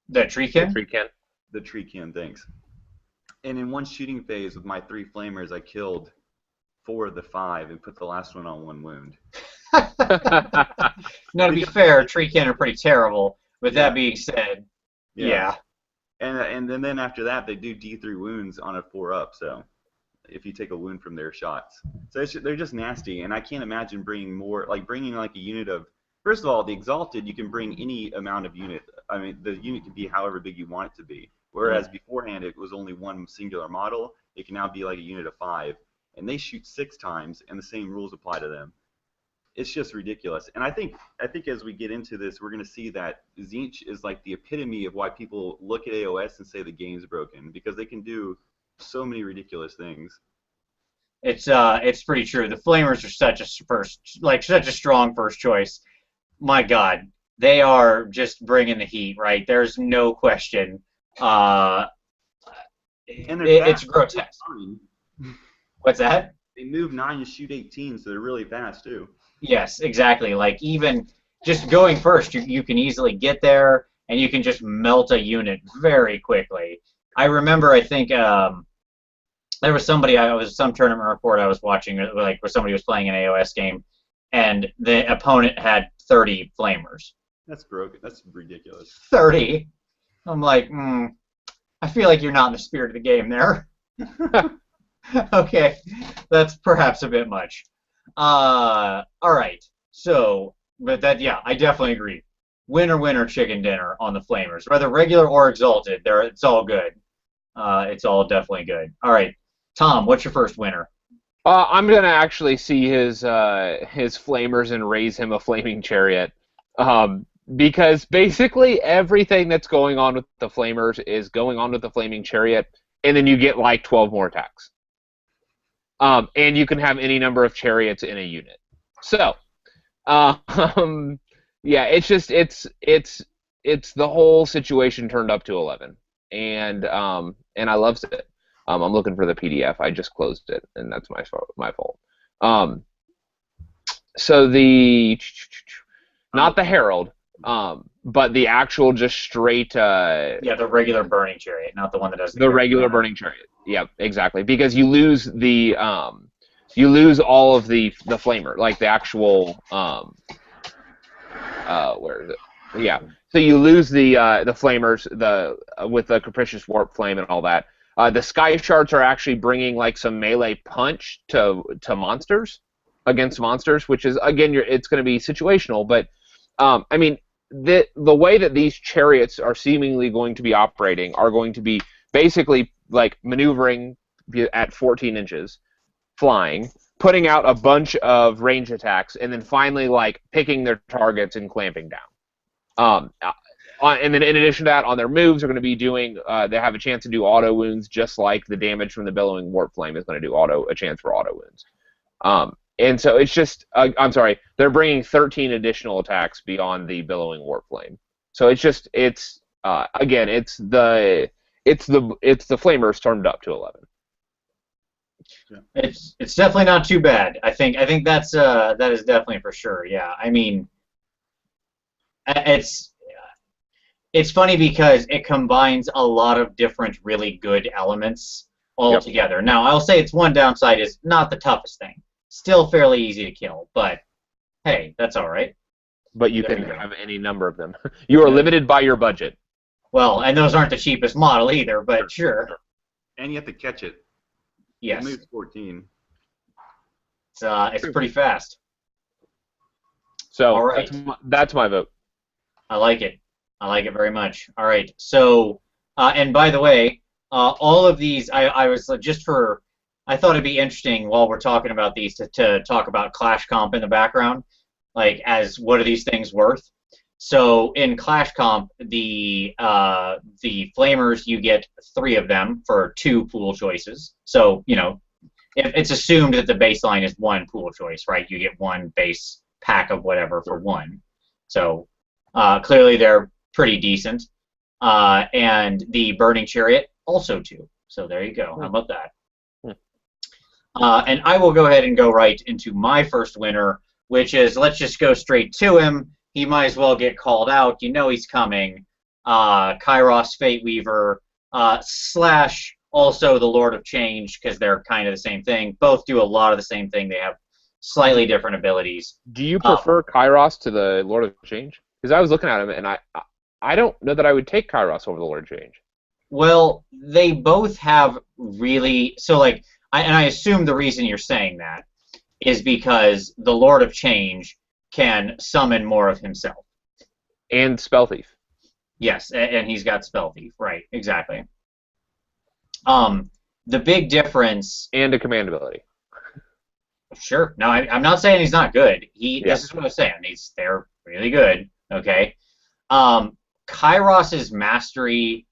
The Treekin? The Treekin, thanks. And in one shooting phase with my 3 flamers, I killed 4 of the 5 and put the last one on 1 wound. Now, to be fair, Treekin are pretty terrible. With that being said, yeah. And then after that, they do D3 wounds on a 4-up, so if you take a wound from their shots. So they're just nasty, and I can't imagine bringing like a unit of, first of all, the Exalted, you can bring any amount of unit. I mean, the unit can be however big you want it to be, whereas beforehand it was only one singular model. It can now be like a unit of 5, and they shoot 6 times, and the same rules apply to them. it's just ridiculous. And I think as we get into this, we're going to see that Tzeentch is like the epitome of why people look at AOS and say the game's broken, because they can do so many ridiculous things. It's pretty true. The Flamers are such a strong first choice. My God, they are just bringing the heat, right? There's no question. And It's grotesque. What's that? They move 9 and shoot 18, so they're really fast too. Yes, exactly. Like even just going first, you can easily get there, and you can just melt a unit very quickly. I remember, I think there was some tournament report I was watching, like where somebody was playing an AOS game, and the opponent had 30 Flamers. That's broken. That's ridiculous. 30. I'm like, I feel like you're not in the spirit of the game there. Okay, that's perhaps a bit much. All right. So, but that, yeah, I definitely agree. Winner, chicken dinner on the Flamers, whether regular or exalted. It's all good. It's all definitely good. All right, Tom, what's your first winner? I'm gonna actually see his Flamers and raise him a flaming chariot. Because basically everything that's going on with the Flamers is going on with the flaming chariot, and then you get like 12 more attacks. And you can have any number of chariots in a unit. So, yeah, it's just it's the whole situation turned up to 11, and I loves it. I'm looking for the PDF. I just closed it, and that's my fault. So not the Herald, but the actual just straight. The regular burning chariot, not the one that does the regular burning chariot. Yeah, exactly. Because you lose all of the flamer, like the actual where is it? Yeah. So you lose the flamers, with the capricious warp flame and all that. The sky shards are actually bringing like some melee punch to monsters, against monsters, which is again it's going to be situational, but I mean the way that these chariots are seemingly going to be operating are going to be basically like maneuvering at 14 inches, flying, putting out a bunch of range attacks, and then finally like picking their targets and clamping down. And then in addition to that, on their moves, they're going to be doing. They have a chance to do auto wounds, just like the damage from the billowing warp flame is going to do a chance for auto wounds. And so it's just. I'm sorry, they're bringing 13 additional attacks beyond the billowing warp flame. So it's just again the flamers turned up to 11. It's definitely not too bad. I think that is definitely for sure. Yeah, I mean, it's funny because it combines a lot of different really good elements all together. Now, I'll say its one downside is not the toughest thing. Still fairly easy to kill, but hey, that's all right. But you can have any number of them. You are limited by your budget. Well, and those aren't the cheapest model either, but sure. And you have to catch it. Yes. It moves 14. It's pretty fast. So all right. That's my vote. I like it. I like it very much. All right. So, and by the way, all of these, I was I thought it'd be interesting while we're talking about these to talk about Clash Comp in the background, like as what are these things worth? So in Clash Comp, the Flamers, you get 3 of them for 2 pool choices. So it's assumed that the baseline is 1 pool choice, right? You get 1 base pack of whatever for 1. So clearly they're pretty decent. And the Burning Chariot also 2. So there you go. How about that? And I will go ahead and go right into my first winner, which is, let's just go straight to him. He might as well get called out. You know he's coming. Kairos Fate Weaver / also the Lord of Change, because they're kind of the same thing. Both do a lot of the same thing. They have slightly different abilities. Do you prefer Kairos to the Lord of Change? Because I was looking at him, and I don't know that I would take Kairos over the Lord of Change. Well, they both have really... So, like, I assume the reason you're saying that is because the Lord of Change can summon more of himself. And Spell Thief. Yes, and he's got Spell Thief, right, exactly. The big difference... And a command ability. Sure. No, I'm not saying he's not good. Yeah. This is what I was saying. They're really good. Okay. Um, Kairos's mastery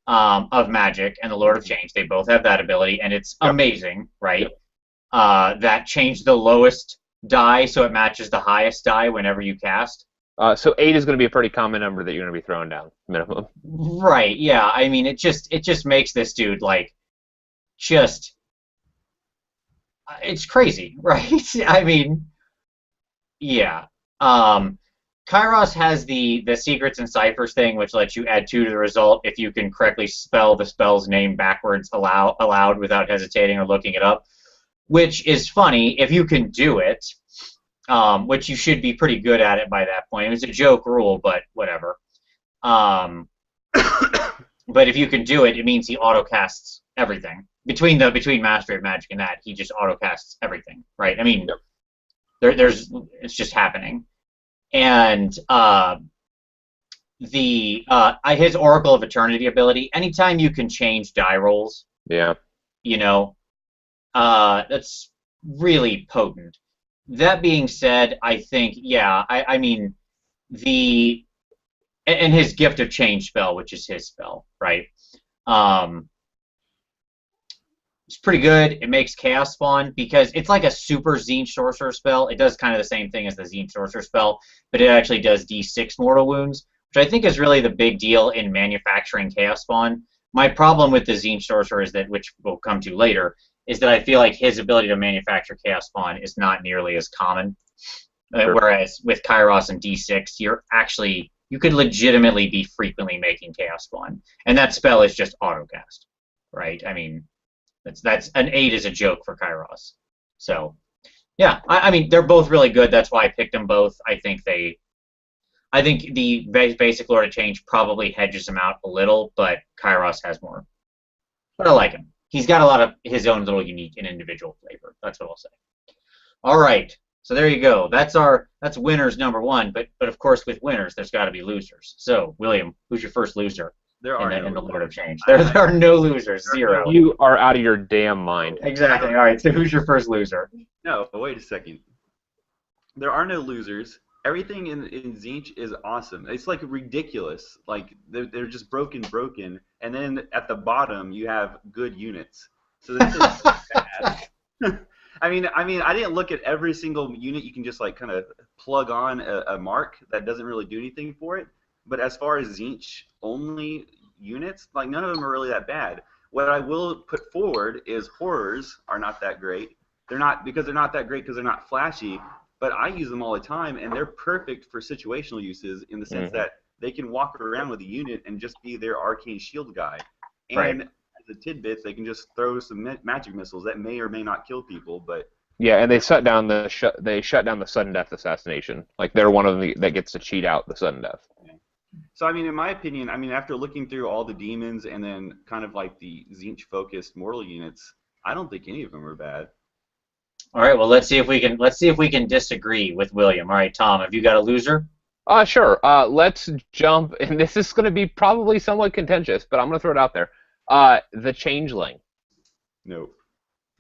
of magic and the Lord of Change, they both have that ability, and it's Yep. amazing, right? Yep. That changed the lowest die so it matches the highest die whenever you cast. So 8 is going to be a pretty common number that you're going to be throwing down, minimum. Right. Yeah. I mean, it just makes this dude like just it's crazy, right? I mean, yeah. Um, Kairos has the secrets and ciphers thing, which lets you add 2 to the result if you can correctly spell the spell's name backwards aloud without hesitating or looking it up, which is funny if you can do it, which you should be pretty good at it by that point. It was a joke rule, but whatever. Um, but if you can do it, it means he autocasts everything. Between Mastery of Magic and that, he just autocasts everything, right? I mean, it's just happening. And his Oracle of Eternity ability, anytime you can change die rolls, Yeah. That's really potent. That being said, I think, I mean, and his Gift of Change spell, which is his spell, right? It's pretty good. It makes Chaos Spawn because it's like a super Tzeentch Sorcerer spell. It does kind of the same thing as the Tzeentch Sorcerer spell, but it actually does D6 mortal wounds, which I think is really the big deal in manufacturing Chaos Spawn. My problem with the Tzeentch Sorcerer is that, which we'll come to later, is that I feel like his ability to manufacture Chaos Spawn is not nearly as common. Sure. Whereas with Kairos and D6, you could legitimately be frequently making Chaos Spawn, and that spell is just autocast, right? I mean, that's an 8 is a joke for Kairos. So, yeah, I mean they're both really good. That's why I picked them both. I think the basic Lord of Change probably hedges him out a little, but Kairos has more. But I like him. He's got a lot of his own little unique and individual flavor. That's what I'll say. All right. So there you go. That's winners number 1. But of course with winners there's got to be losers. So William, who's your first loser? There are in no the Lord of Change. There are no losers. 0. You are out of your damn mind. Exactly. All right. So who's your first loser? No, wait a second. There are no losers. Everything in Tzeentch is awesome. It's like ridiculous. Like they're just broken, and then at the bottom you have good units. So this is bad. I mean, I didn't look at every single unit. You can just like kind of plug on a mark that doesn't really do anything for it. But as far as Tzeentch only units, like none of them are really that bad. What I will put forward is horrors are not that great. They're not that great because they're not flashy. But I use them all the time, and they're perfect for situational uses in the sense that they can walk around with a unit and just be their arcane shield guy. And as a tidbit, they can just throw some magic missiles that may or may not kill people, but Yeah, and they shut down the sudden death assassination. Like they're one of them that gets to cheat out the sudden death. So, I mean, in my opinion, after looking through all the demons and then kind of like the Tzeentch-focused mortal units, I don't think any of them are bad. All right. Well, let's see if we can disagree with William. All right, Tom, have you got a loser? Sure. Let's jump, and this is going to be probably somewhat contentious, but I'm going to throw it out there. The Changeling. Nope.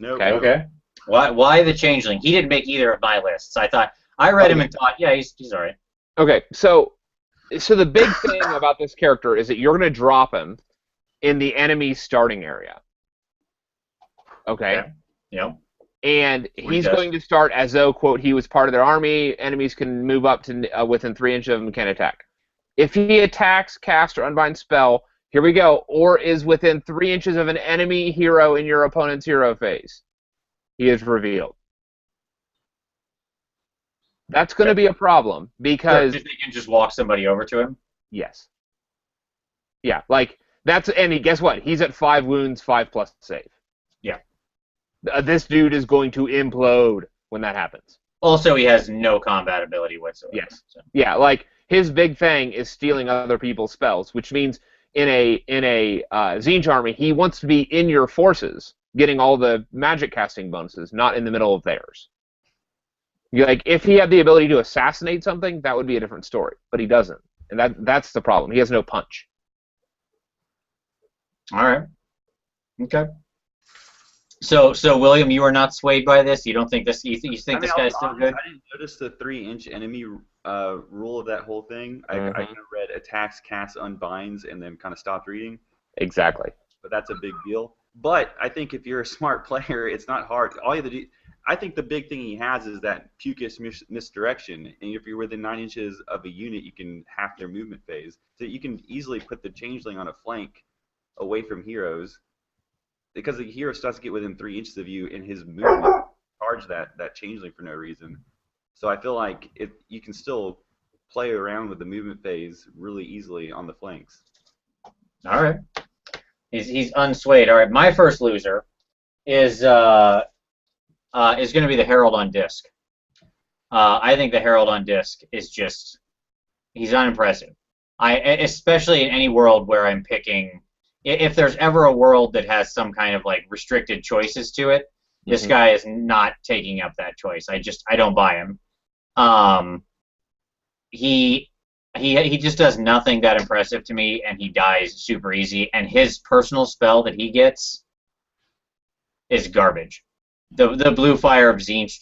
Okay. Why the Changeling? He didn't make either of my lists. I read him and thought, yeah, he's all right. Okay, so the big thing about this character is that you're going to drop him in the enemy's starting area. Okay? Yep. And he's going to start as though, quote, he was part of their army. Enemies can move up to within 3 inches of him and can attack. If he attacks, cast, or unbind spell, here we go, or is within 3 inches of an enemy hero in your opponent's hero phase, he is revealed. That's going to be a problem because... So you can just walk somebody over to him? Yes. Yeah, like, and guess what? He's at 5 wounds, 5+ save. Yeah. This dude is going to implode when that happens. Also, he has no combat ability whatsoever. Yes. So. Yeah, like, his big thing is stealing other people's spells, which means in a Tzeentch army, he wants to be in your forces, getting all the magic casting bonuses, not in the middle of theirs. Like, if he had the ability to assassinate something, that would be a different story. But he doesn't. And that's the problem. He has no punch. All right. Okay. So William, you are not swayed by this. You don't think this? You I think mean, this I'll be guy's still honest, good? I didn't notice the 3-inch enemy rule of that whole thing. I Hmm. kind of read attacks, casts, unbinds, and then kind of stopped reading. Exactly. But that's a big deal. But I think if you're a smart player, it's not hard. All you have to do, I think the big thing he has is that Pucus misdirection. And if you're within 9 inches of a unit, you can half their movement phase. So you can easily put the changeling on a flank away from heroes because the hero starts to get within 3 inches of you, and his movement charge that changeling for no reason. So I feel like you can still play around with the movement phase really easily on the flanks. All right. He's unswayed. All right. My first loser is going to be the Herald on disc. I think the Herald on disc is just he's unimpressive. Especially in any world where I'm picking. If there's ever a world that has some kind of like restricted choices to it, this guy is not taking up that choice. I don't buy him. He he just does nothing that impressive to me, and he dies super easy. And his personal spell that he gets is garbage. The blue fire of Tzeentch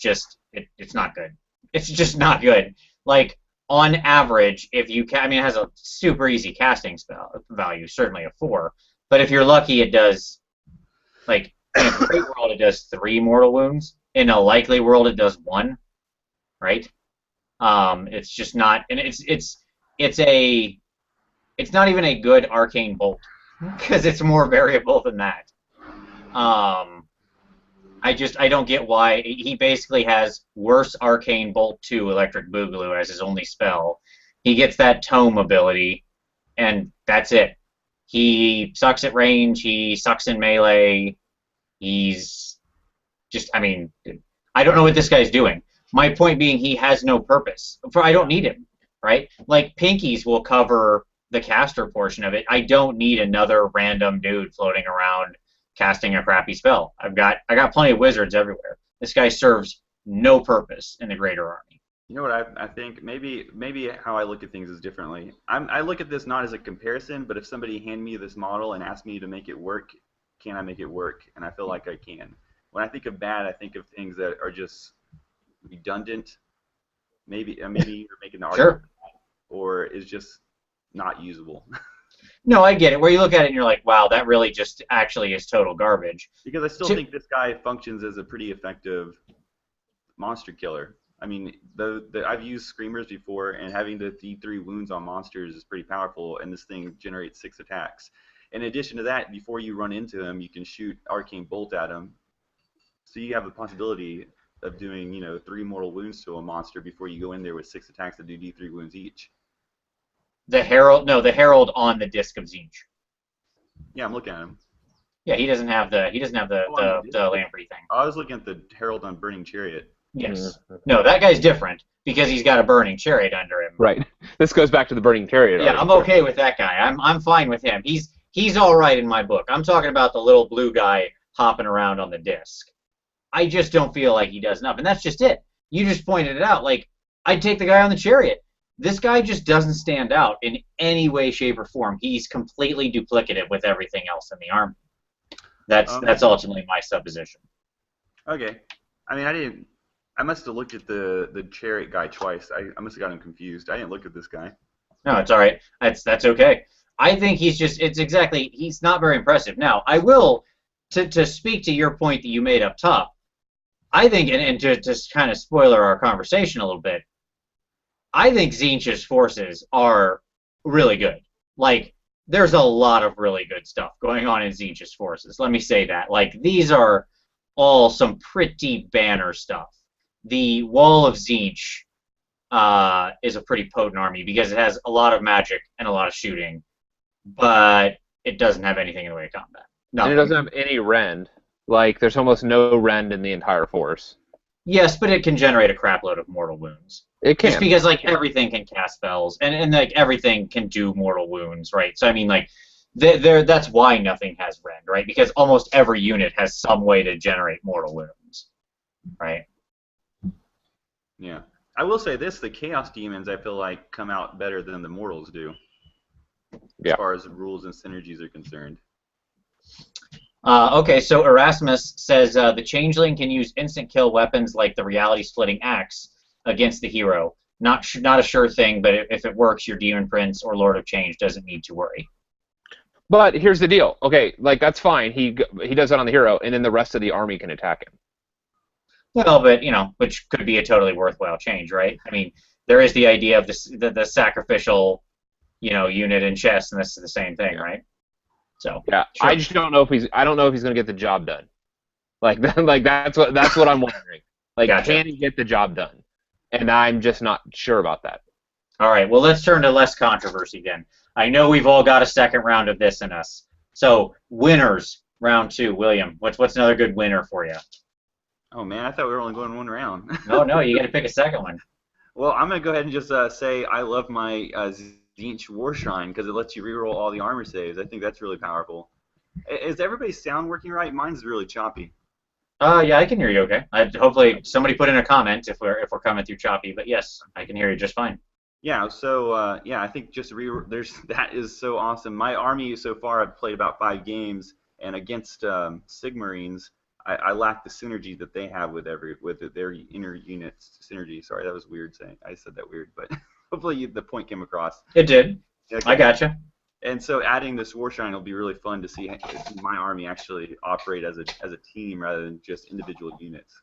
it's not good. It's just not good. Like on average, if you I mean, it has a super easy casting spell value, certainly a 4. But if you're lucky, it does like in a great world it does 3 mortal wounds. In a likely world, it does 1. Right? It's just not, and it's not even a good arcane bolt because it's more variable than that. Um, I don't get why he basically has worse arcane bolt 2 electric boogaloo as his only spell. He gets that tome ability, and that's it. He sucks at range. He sucks in melee. He's just, I mean, I don't know what this guy's doing. My point being, he has no purpose. I don't need him, right? Like pinkies will cover the caster portion of it. I don't need another random dude floating around casting a crappy spell. I got plenty of wizards everywhere. This guy serves no purpose in the greater army. You know what I think? Maybe how I look at things is differently. I look at this not as a comparison, but if somebody hand me this model and ask me to make it work, can I make it work? And I feel like I can. When I think of bad, I think of things that are just redundant. Maybe you're making the argument, Sure. or is just not usable. No, I get it. Where you look at it and you're like, wow, that really just actually is total garbage. Because I still think this guy functions as a pretty effective monster killer. I mean, I've used screamers before, and having the D3 wounds on monsters is pretty powerful, and this thing generates 6 attacks. In addition to that, before you run into him, you can shoot Arcane Bolt at him. So you have the possibility of doing, 3 mortal wounds to a monster before you go in there with 6 attacks that do D3 wounds each. The Herald on the disc of Tzeentch. Yeah, I'm looking at him. Yeah, he doesn't have the lamprey thing. I was looking at the Herald on Burning Chariot. Yes. No, that guy's different because he's got a burning chariot under him. Right. This goes back to the burning chariot. Yeah, I'm okay with that guy. I'm fine with him. He's all right in my book. I'm talking about the little blue guy hopping around on the disc. I just don't feel like he does enough, and that's just it. You just pointed it out. Like, I'd take the guy on the chariot. This guy just doesn't stand out in any way, shape, or form. He's completely duplicative with everything else in the army. That's ultimately my supposition. Okay. I mean, I must have looked at the chariot guy twice. I must have got him confused. I didn't look at this guy. No, it's all right. That's okay. I think he's not very impressive. Now, I will, to speak to your point that you made up top, I think, and to just kind of spoiler our conversation a little bit, I think Tzeentch's forces are really good. Like, there's a lot of really good stuff going on in Tzeentch's forces. Let me say that. Like, these are all some pretty banner stuff. The Wall of Tzeentch is a pretty potent army because it has a lot of magic and a lot of shooting, but it doesn't have anything in the way of combat. And it doesn't have any rend. Like, there's almost no rend in the entire force. Yes, but it can generate a crap load of mortal wounds. It can. Just because, like, everything can cast spells, and like, everything can do mortal wounds, right? So, I mean, like, that's why nothing has rend, right? Because almost every unit has some way to generate mortal wounds, right? Yeah. I will say this, the Chaos Demons, I feel like, come out better than the Mortals do. Yeah. As far as rules and synergies are concerned. Okay, so Erasmus says the changeling can use instant kill weapons like the reality splitting axe against the hero. Not a sure thing, but if it works, your demon prince or lord of change doesn't need to worry. But here's the deal. Okay, like that's fine. He does that on the hero, and then the rest of the army can attack him. Well, but which could be a totally worthwhile change, right? I mean, there is the idea of the sacrificial, unit in chess, and this is the same thing, right? So yeah, sure. I just don't know if he's going to get the job done. Like that's what I'm wondering. Like, gotcha. Can he get the job done? And I'm just not sure about that. All right, well, let's turn to less controversy then. I know we've all got a second round of this in us. So winners, round 2. William, what's another good winner for you? Oh man, I thought we were only going one round. No, you got to pick a second one. Well, I'm gonna go ahead and just say I love my Tzeentch War Shrine because it lets you reroll all the armor saves. I think that's really powerful. Is everybody's sound working right? Mine's really choppy. Yeah, I can hear you okay. Hopefully somebody put in a comment if we're coming through choppy, but yes, I can hear you just fine. Yeah, so I think just that is so awesome. My army so far, I've played about 5 games, and against Sigmarines, I lack the synergy that they have with their inner units synergy. Sorry, that was weird saying. I said that weird, but hopefully the point came across. It did. Okay. I gotcha. And so adding this War Shrine will be really fun to see my army actually operate as a team rather than just individual units.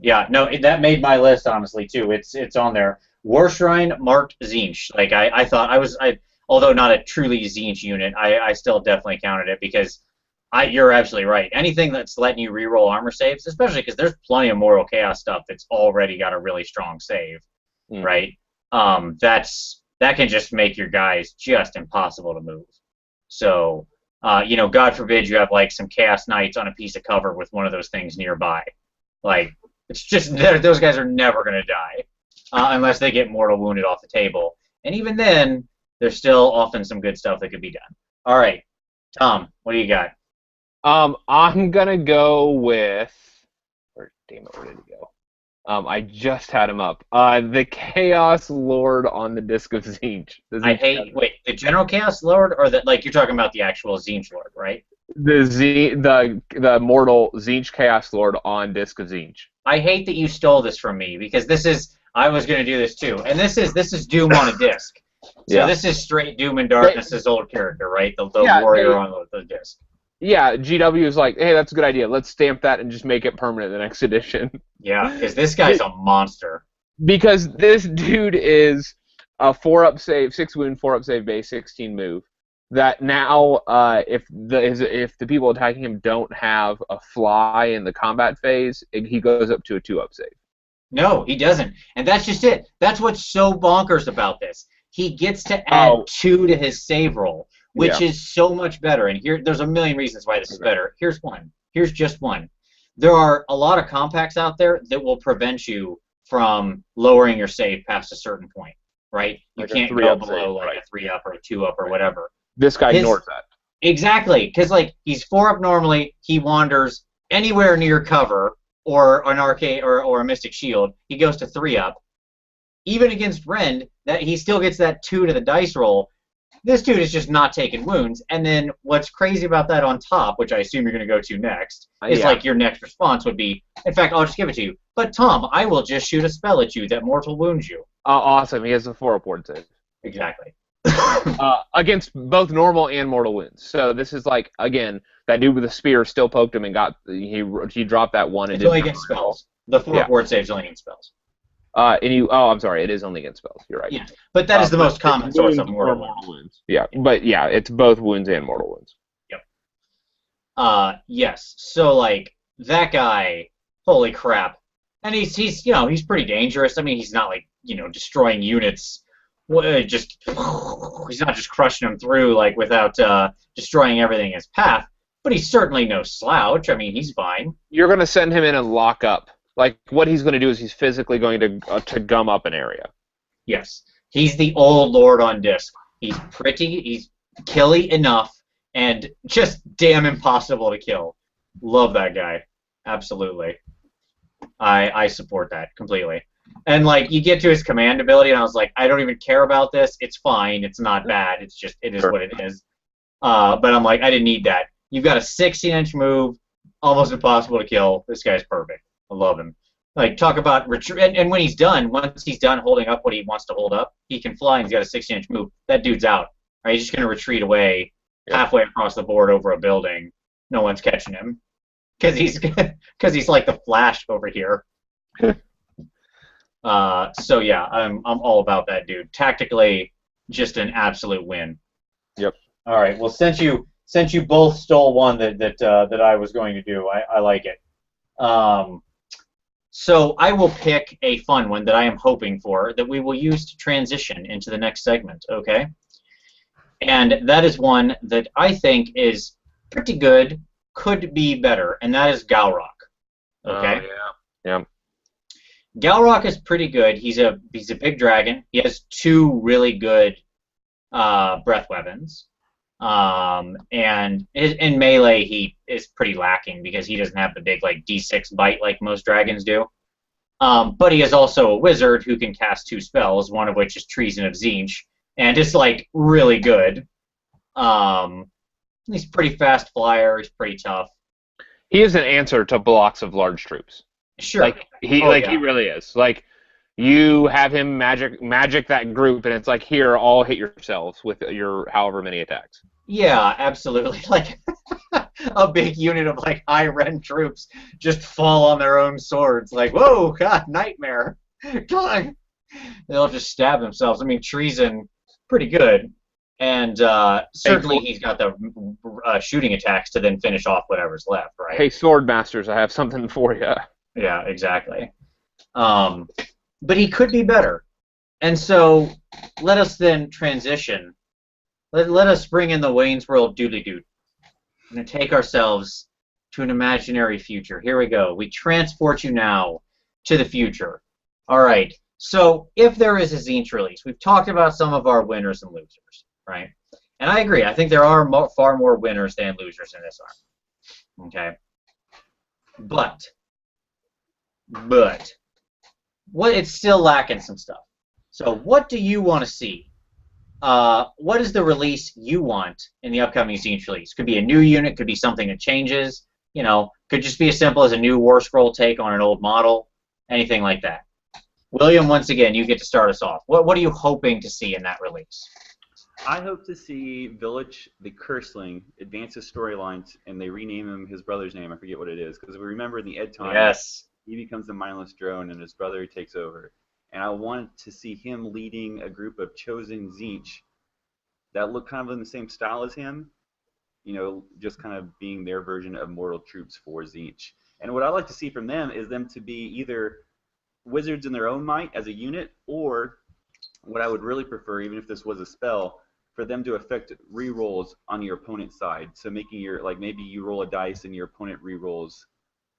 Yeah, no, that made my list honestly too. It's on there. War Shrine marked Tzeentch. Like I thought although not a truly Tzeentch unit, I still definitely counted it because you're absolutely right. Anything that's letting you reroll armor saves, especially because there's plenty of Mortal Chaos stuff that's already got a really strong save, right? That can just make your guys just impossible to move. So, God forbid you have like some Chaos Knights on a piece of cover with one of those things nearby. Like, it's just those guys are never going to die unless they get mortal wounded off the table. And even then, there's still often some good stuff that could be done. All right, Tom, what do you got? I'm gonna go with. Where did he go? I just had him up. The Chaos Lord on the Disc of Tzeentch. Wait, the General Chaos Lord, or you're talking about the actual Tzeentch Lord, right? The mortal Tzeentch Chaos Lord on Disc of Tzeentch. I hate that you stole this from me because I was gonna do this too, and this is Doom on a disc. So this is straight Doom and Darkness's old character, right? The warrior on the disc. Yeah, GW is like, hey, that's a good idea. Let's stamp that and just make it permanent the next edition. Yeah, because this guy's a monster. Because this dude is a 4-up save, 6 wound, 4-up save base, 16 move. That now, if the people attacking him don't have a fly in the combat phase, he goes up to a 2-up save. No, he doesn't, and that's just it. That's what's so bonkers about this. He gets to add 2 to his save roll, which is so much better. And there's a million reasons why this is better. Here's one. Here's just one. There are a lot of compacts out there that will prevent you from lowering your save past a certain point, right? You can't go below a 3-up or a 2-up or whatever. This guy ignores that. Exactly, because he's 4-up normally. He wanders anywhere near cover or an arcade or a mystic shield. He goes to 3-up. Even against Rend, that he still gets that 2 to the dice roll. This dude is just not taking wounds. And then what's crazy about that on top, which I assume you're going to go to next, is your next response would be, in fact, I'll just give it to you. But Tom, I will just shoot a spell at you that mortal wounds you. Awesome. He has a 4-up ward save. Exactly. Against both normal and mortal wounds. So this is like, again, that dude with the spear still poked him and he dropped that 1. It's only against spells. The 4-up ward save is only against spells. I'm sorry, it is only against spells. You're right. Yeah, but that is the most common source of mortal wounds. Yeah, but it's both wounds and mortal wounds. Yep. Yes. So that guy, holy crap, and he's pretty dangerous. I mean, he's not destroying units. He's not just crushing them through without destroying everything in his path. But he's certainly no slouch. I mean, he's fine. You're gonna send him in and lock up. What he's going to do is he's physically going to gum up an area. Yes. He's the old Lord on disc. He's pretty, he's killy enough, and just damn impossible to kill. Love that guy. Absolutely. I support that completely. And, you get to his command ability, and I was like, I don't even care about this. It's fine. It's not bad. It's just, it is what it is. But I'm like, I didn't need that. You've got a 16-inch move, almost impossible to kill. This guy's perfect. I love him. Like, talk about retreat. And when he's done, once he's done holding up what he wants to hold up, he can fly and he's got a 16-inch move. That dude's out. Right? He's just going to retreat away halfway across the board over a building. No one's catching him. Because he's like the Flash over here. So yeah, I'm all about that dude. Tactically, just an absolute win. Yep. All right. Well, since you both stole one that I was going to do, I like it. So I will pick a fun one that I am hoping for that we will use to transition into the next segment. Okay. And that is one that I think is pretty good, could be better, and that is Galrock. Okay. Yeah. Galrock is pretty good. He's a big dragon. He has 2 really good breath weapons. And in melee he is pretty lacking because he doesn't have the big like D6 bite like most dragons do. But he is also a wizard who can cast 2 spells, one of which is Treason of Tzeentch, and it's like really good. He's pretty fast flyer. He's pretty tough. He is an answer to blocks of large troops. Sure. Like he really is. Like you have him magic that group, and it's like, here, all hit yourselves with your however many attacks. Yeah, absolutely. Like a big unit of like high-rend troops just fall on their own swords. Like, whoa, God, nightmare. Come on. They'll just stab themselves. I mean, Treason, pretty good. And certainly he's got the shooting attacks to then finish off whatever's left, right? Hey, sword masters, I have something for you. Yeah, exactly. But he could be better. And so let us then transition. Let us bring in the Wayne's World doodly-doo. We're going to take ourselves to an imaginary future. Here we go. We transport you now to the future. All right. So if there is a Tzeentch release, we've talked about some of our winners and losers, right? And I agree. I think there are far more winners than losers in this arc. Okay. But it's still lacking some stuff. So what do you want to see? What is the release you want in the upcoming Tzeentch release? Could be a new unit, could be something that changes, could just be as simple as a new War Scroll take on an old model, anything like that. William, once again, you get to start us off. What are you hoping to see in that release? I hope to see Village the Curseling advance his storylines, and they rename him his brother's name. I forget what it is, because we remember in the Ed time, yes, he becomes the mindless drone, and his brother takes over. And I want to see him leading a group of chosen Tzeentch that look kind of in the same style as him, just kind of being their version of mortal troops for Tzeentch. And what I like to see from them is them to be either wizards in their own might as a unit, or what I would really prefer, even if this was a spell, for them to affect rerolls on your opponent's side. So making maybe you roll a dice and your opponent rerolls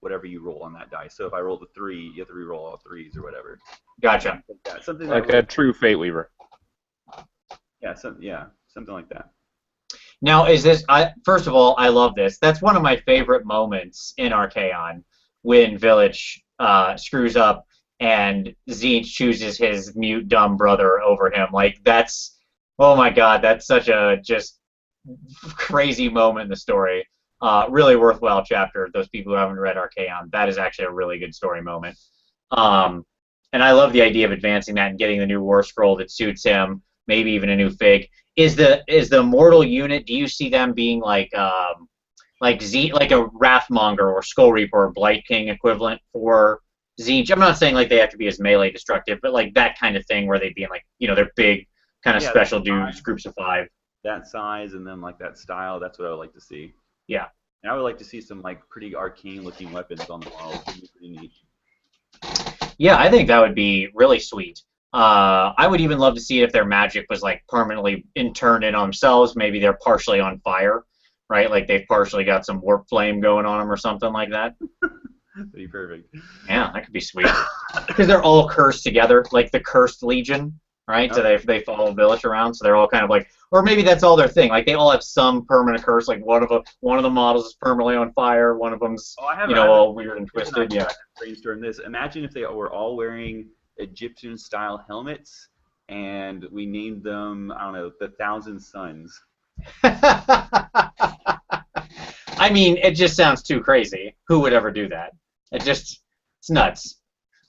whatever you roll on that dice. So if I roll the 3, you have to reroll all 3s or whatever. Gotcha. Something like a true Fate Weaver. Yeah, something like that. Now, first of all, I love this. That's one of my favorite moments in Archaon, when Village screws up and Tzeentch chooses his mute dumb brother over him. Like, oh my God, that's such a just crazy moment in the story. Really worthwhile chapter. Those people who haven't read Archaon, that is actually a really good story moment. And I love the idea of advancing that and getting the new War Scroll that suits him, maybe even a new fig. Is the mortal unit, do you see them being like a Wrathmonger or Skull Reaper or Blight King equivalent for Tzeentch? I'm not saying like they have to be as melee destructive, but like that kind of thing where they'd be in like, they're big kind of special dudes, groups of 5. That size and then like that style, that's what I would like to see. Yeah. And I would like to see some like pretty arcane looking weapons on the model. It'd be pretty neat. Yeah, I think that would be really sweet. I would even love to see if their magic was like permanently turned in on themselves. Maybe they're partially on fire, right? Like they've partially got some warp flame going on them or something like that. That'd be perfect. Yeah, that could be sweet. Because they're all cursed together, like the Cursed Legion, right? So they follow Village around, so they're all kind of like, or maybe that's all their thing. Like they all have some permanent curse. Like one of the models is permanently on fire. One of them's all weird and twisted. Yeah. Brainstorm this. Imagine if they were all wearing Egyptian-style helmets, and we named them, I don't know, the Thousand Suns. I mean, it just sounds too crazy. Who would ever do that? It's nuts.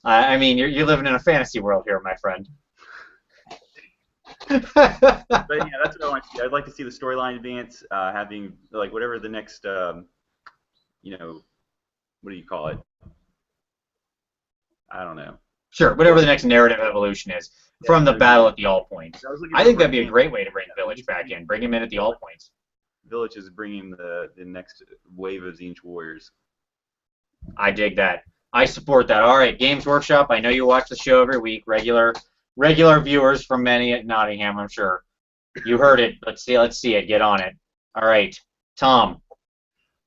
I mean, you're living in a fantasy world here, my friend. But yeah, that's what I want to see. I'd like to see the storyline advance, having like whatever the next, you know, what do you call it? I don't know. Sure, whatever the next narrative evolution is from the battle at the all points. I think that'd be a great way to bring the village back in. Bring him in at the all points. Village is bringing the next wave of Tzeentch warriors. I dig that. I support that. All right, Games Workshop. I know you watch the show every week. Regular viewers from many at Nottingham, I'm sure. You heard it. Let's see it. Get on it. All right, Tom.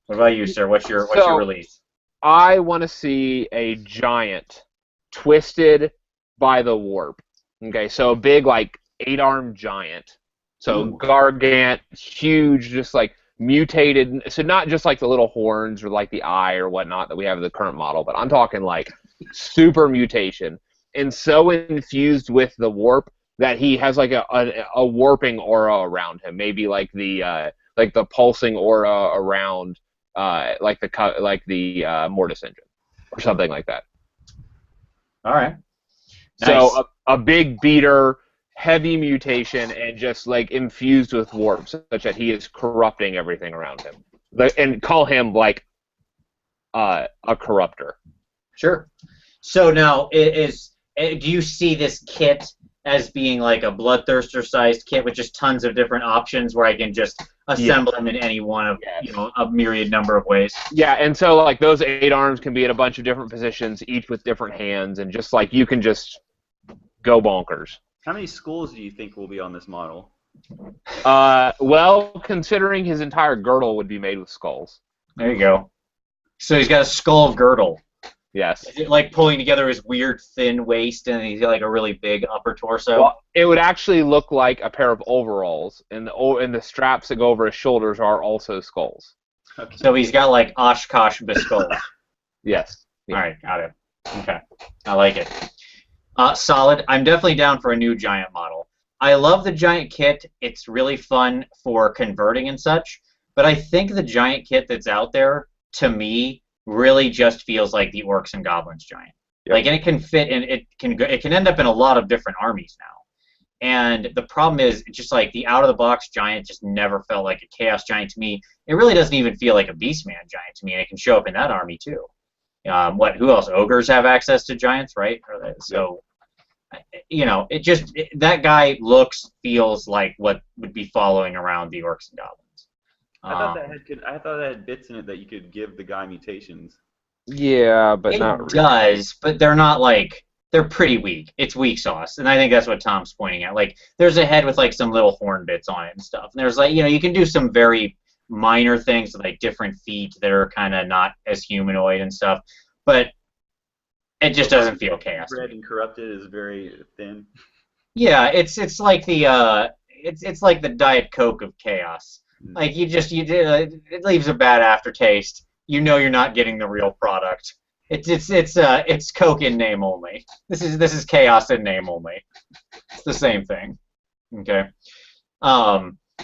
What about you, sir? What's your release? I want to see a giant twisted by the warp. Okay, so a big like 8-armed giant. So gargant, huge, just like mutated. So not just like the little horns or like the eye or whatnot that we have in the current model, but I'm talking like super mutation and so infused with the warp that he has like a warping aura around him. Maybe like the pulsing aura around like the Mortis engine or something like that. All right. Nice. So a big beater, heavy mutation, and just like infused with warp, such that he is corrupting everything around him. And call him like a corruptor. Sure. So now, do you see this kit as being like a Bloodthirster-sized kit with just tons of different options where I can just assemble them in any one of a myriad number of ways? Yeah, and so like those 8 arms can be in a bunch of different positions, each with different hands, and just like you can just go bonkers. How many skulls do you think will be on this model? Well, considering his entire girdle would be made with skulls. There you go. So he's got a skull of girdle. Yes. Is it like pulling together his weird thin waist and he's got like a really big upper torso? Well, it would actually look like a pair of overalls, and the straps that go over his shoulders are also skulls. Okay. So he's got like Oshkosh Biskulls. Yes. Yeah. All right, got it. Okay, I like it. Solid. I'm definitely down for a new giant model. I love the giant kit. It's really fun for converting and such, but I think the giant kit that's out there, to me, really just feels like the Orcs and Goblins giant. Yep. Like, and it can fit in. It can end up in a lot of different armies now. And the problem is, just like the out-of-the-box giant just never felt like a Chaos giant to me. It really doesn't even feel like a Beastman giant to me, and it can show up in that army too. Who else? Ogres have access to giants, right? So, that guy feels like what would be following around the Orcs and Goblins. I thought that had bits in it that you could give the guy mutations. Yeah, but not really. It does, but they're not like, they're pretty weak. It's weak sauce, and I think that's what Tom's pointing at. Like, there's a head with like some little horn bits on it and stuff. And there's like, you can do some very minor things with like different feet that are kind of not as humanoid and stuff, but it just doesn't feel chaos. Red and corrupted is very thin. Yeah, it's like the it's like the Diet Coke of chaos. Like it leaves a bad aftertaste. You're not getting the real product. It's Coke in name only. This is chaos in name only. It's the same thing. Okay.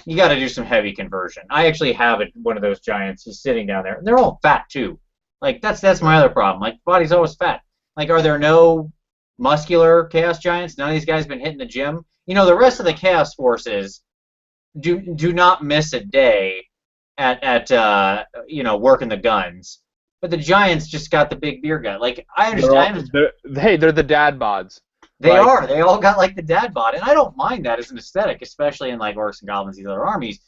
You got to do some heavy conversion. I actually have one of those giants just sitting down there, and they're all fat too. Like that's my other problem. Like, the body's always fat. Like, are there no muscular Chaos Giants? None of these guys been hitting the gym. The rest of the Chaos forces do not miss a day at working the guns. But the Giants just got the big beer gut. Like, I understand. They're the dad bods. They are. They all got like the dad bod, and I don't mind that as an aesthetic, especially in like Orcs and Goblins, these other armies.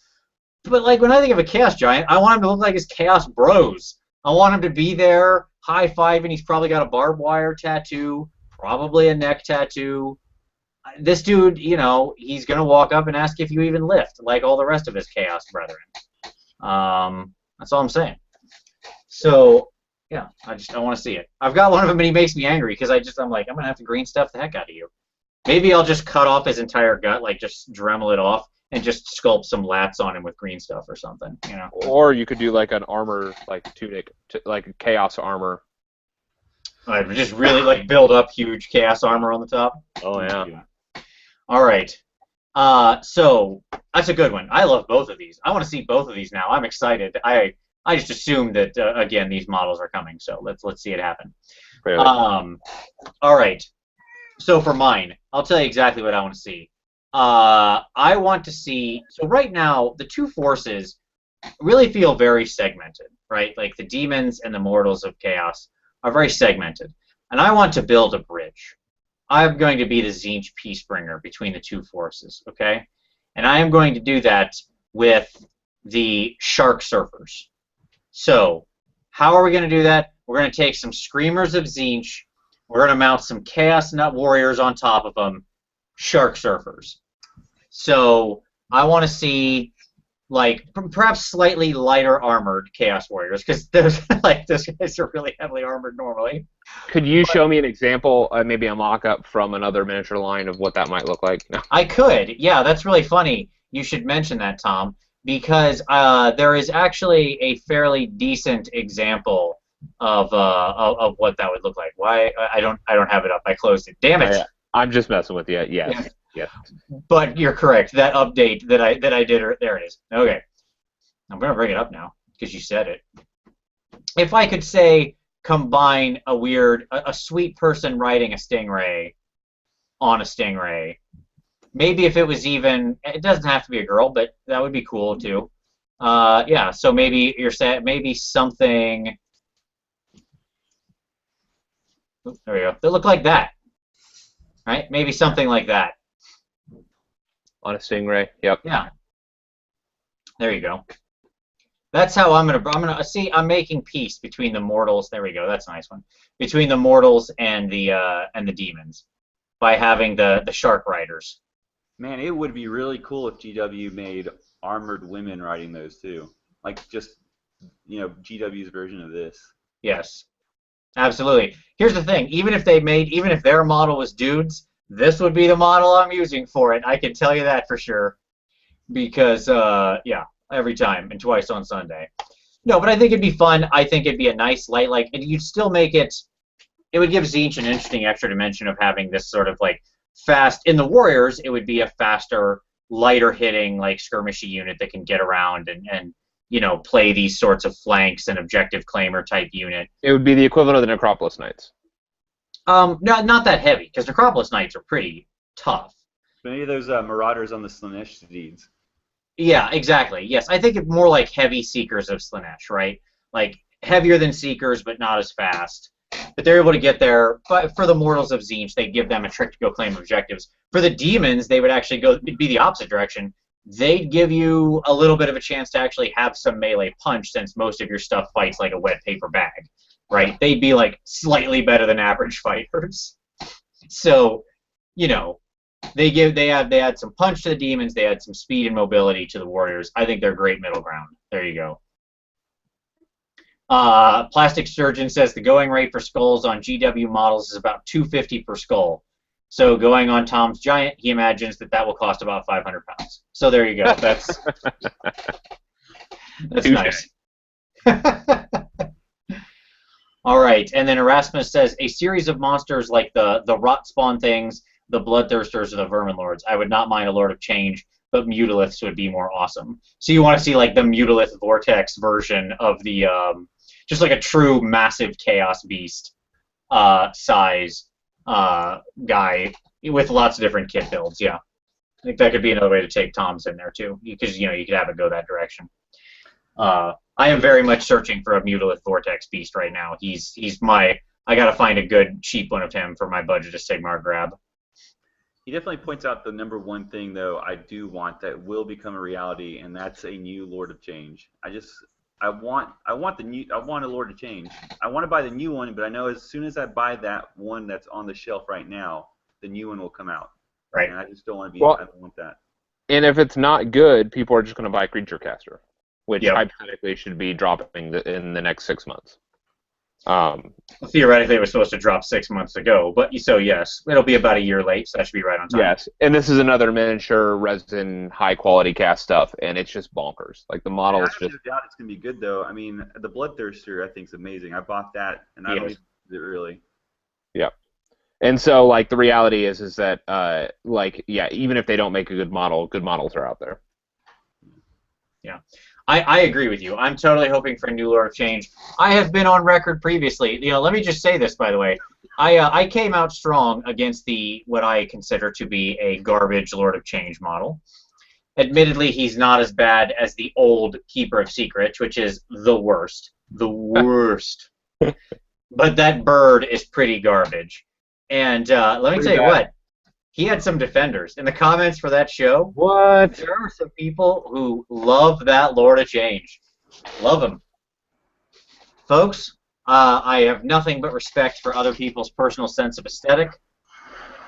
But like, when I think of a Chaos Giant, I want him to look like his Chaos Bros. I want him to be there, high-fiving. He's probably got a barbed wire tattoo, probably a neck tattoo. This dude, he's going to walk up and ask if you even lift, like all the rest of his Chaos brethren. That's all I'm saying. So, yeah, I want to see it. I've got one of them, and he makes me angry, because I'm like, I'm going to have to green stuff the heck out of you. Maybe I'll just cut off his entire gut, like just Dremel it off, and just sculpt some lats on him with green stuff or something, Or you could do like an armor, like tunic, like a chaos armor. I'd just really like build up huge chaos armor on the top. Oh yeah. All right. So that's a good one. I love both of these. I want to see both of these now. I'm excited. I just assume that again these models are coming, so let's see it happen. Clearly. All right. So for mine, I'll tell you exactly what I want to see. I want to see. So right now, the two forces really feel very segmented, right? Like the demons and the mortals of chaos are very segmented, and I want to build a bridge. I'm going to be the Tzeentch peacebringer between the two forces, okay? And I am going to do that with the shark surfers. So, how are we going to do that? We're going to take some screamers of Tzeentch. We're going to mount some chaos nut warriors on top of them, shark surfers. So, I want to see like perhaps slightly lighter armored chaos warriors because those guys are really heavily armored normally. Could you show me an example, maybe a mock-up from another miniature line of what that might look like? No. I could. Yeah, that's really funny. You should mention that, Tom, because there is actually a fairly decent example of what that would look like. Why I don't have it up. I closed it. Damn it. Yeah. I'm just messing with you. Yes. Yeah. But you're correct. That update that I did, there it is. Okay. I'm going to bring it up now because you said it. If I could say combine a sweet person riding a stingray on a stingray, maybe if it was even, it doesn't have to be a girl, but that would be cool too. Yeah, so maybe you're saying maybe something. There we go. They look like that, right? Maybe something like that. On a stingray. Yep. Yeah. There you go. That's how I'm gonna see. I'm making peace between the mortals. There we go. That's a nice one. Between the mortals and the demons, by having the shark riders. Man, it would be really cool if GW made armored women riding those too. Like just, GW's version of this. Yes, absolutely. Here's the thing: even if their model was dudes, this would be the model I'm using for it. I can tell you that for sure. Because yeah, every time and twice on Sunday. No, but I think it'd be fun. I think it'd be a nice light, and you'd still make it. It would give Tzeentch an interesting extra dimension of having this sort of like fast. In the Warriors, it would be a faster, lighter hitting, like skirmishy unit that can get around and play these sorts of flanks and objective claimer type unit. It would be the equivalent of the Necropolis Knights. Not that heavy because Necropolis Knights are pretty tough. Maybe those Marauders on the Slaanesh steeds. Yeah, exactly. Yes, I think it's more like heavy Seekers of Slaanesh, right? Like heavier than Seekers, but not as fast. But they're able to get there. But for the Mortals of Tzeentch, they give them a trick to go claim objectives. For the Demons, they would actually be the opposite direction. They'd give you a little bit of a chance to actually have some melee punch, since most of your stuff fights like a wet paper bag, right? They'd be like slightly better than average fighters. So, they add some punch to the demons. They add some speed and mobility to the warriors. I think they're great middle ground. There you go. Plastic Surgeon says the going rate for skulls on GW models is about $250 per skull. So going on Tom's Giant, he imagines that will cost about 500 pounds. So there you go. That's nice. All right, and then Erasmus says a series of monsters like the rot spawn things, the bloodthirsters, or the vermin lords. I would not mind a Lord of Change, but mutaliths would be more awesome. So you want to see like the mutalith vortex version of the just like a true massive chaos beast size guy with lots of different kit builds. Yeah, I think that could be another way to take Tom's in there too, because you could have it go that direction. I am very much searching for a mutalith vortex beast right now. He's my. I gotta find a good cheap one of him for my budget of Sigmar grab. He definitely points out the number one thing, though, I do want that will become a reality, and that's a new Lord of Change. I want a Lord of Change. I want to buy the new one, but I know as soon as I buy that one that's on the shelf right now, the new one will come out. Right. And I just don't want to be. Well, I don't want that. And if it's not good, people are just going to buy Creature Caster, which Yep. hypothetically should be dropping in the next 6 months. Theoretically, it was supposed to drop 6 months ago, but so yes, it'll be about a year late, so that should be right on time. Yes, and this is another miniature resin, high quality cast stuff, and it's just bonkers. Like the model is I have just. no doubt it's gonna be good though. I mean, the Bloodthirster I think is amazing. I bought that, and I don't use it really. Yeah, and so like the reality is that even if they don't make a good model, good models are out there. Yeah. I agree with you. I'm totally hoping for a new Lord of Change. I have been on record previously. Let me just say this, by the way. I came out strong against what I consider to be a garbage Lord of Change model. Admittedly, he's not as bad as the old Keeper of Secrets, which is the worst. The worst. But that bird is pretty garbage. And let me tell you what. He had some defenders. In the comments for that show, What? there are some people who love that Lord of Change. Love him. Folks, I have nothing but respect for other people's personal sense of aesthetic.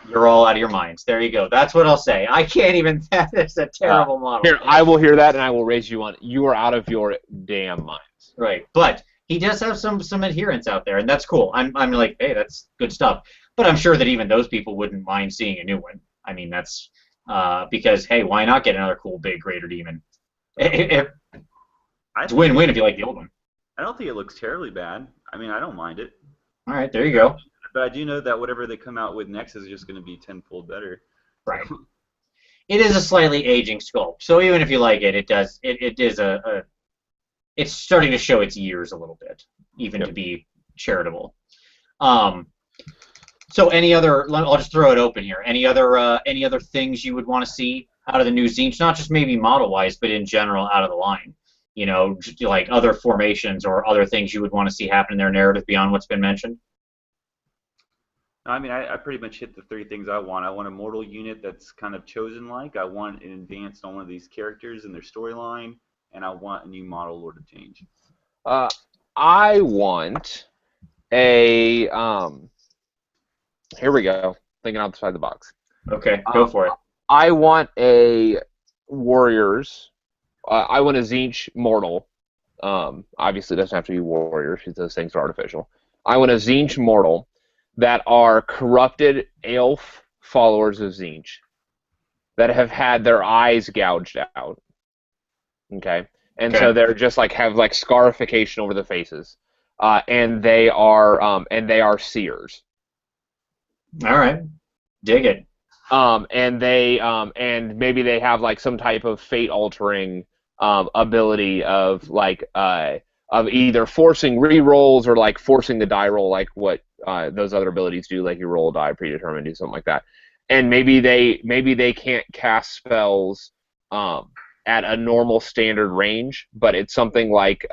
You're all out of your minds. There you go. That's what I'll say. I can't even. That is a terrible model. Here, I will hear that, and I will raise you on. You are out of your damn minds. Right, but he does have some adherents out there, and that's cool. I'm like, hey, that's good stuff. But I'm sure that even those people wouldn't mind seeing a new one. I mean, that's because, hey, why not get another cool, big Greater Demon? It's win-win if you like the old one. I don't think it looks terribly bad. I mean, I don't mind it. All right, there you go. But I do know that whatever they come out with next is just going to be tenfold better. Right. It is a slightly aging sculpt, so even if you like it, it's starting to show its years a little bit, even to be charitable. So I'll just throw it open here. Any other things you would want to see out of the new Tzeentch, not just maybe model-wise, but in general out of the line? Just like other formations or other things you would want to see happen in their narrative beyond what's been mentioned? I mean, I pretty much hit the three things I want. I want a mortal unit that's kind of chosen-like. I want an advanced on one of these characters in their storyline, and I want a new model Lord of Change. I want a Here we go. Thinking outside the box. Okay, go for it. I want a Warriors. I want a Tzeentch Mortal. Obviously, it doesn't have to be Warriors because those things are artificial. I want a Tzeentch Mortal that are corrupted elf followers of Tzeentch that have had their eyes gouged out. Okay? And so they're just have scarification over the faces. And they are seers. All right, dig it. And maybe they have some type of fate altering ability of either forcing re-rolls or forcing the die roll, like what those other abilities do, like you roll a die predetermined, do something like that. And maybe they can't cast spells at a normal standard range, but it's something like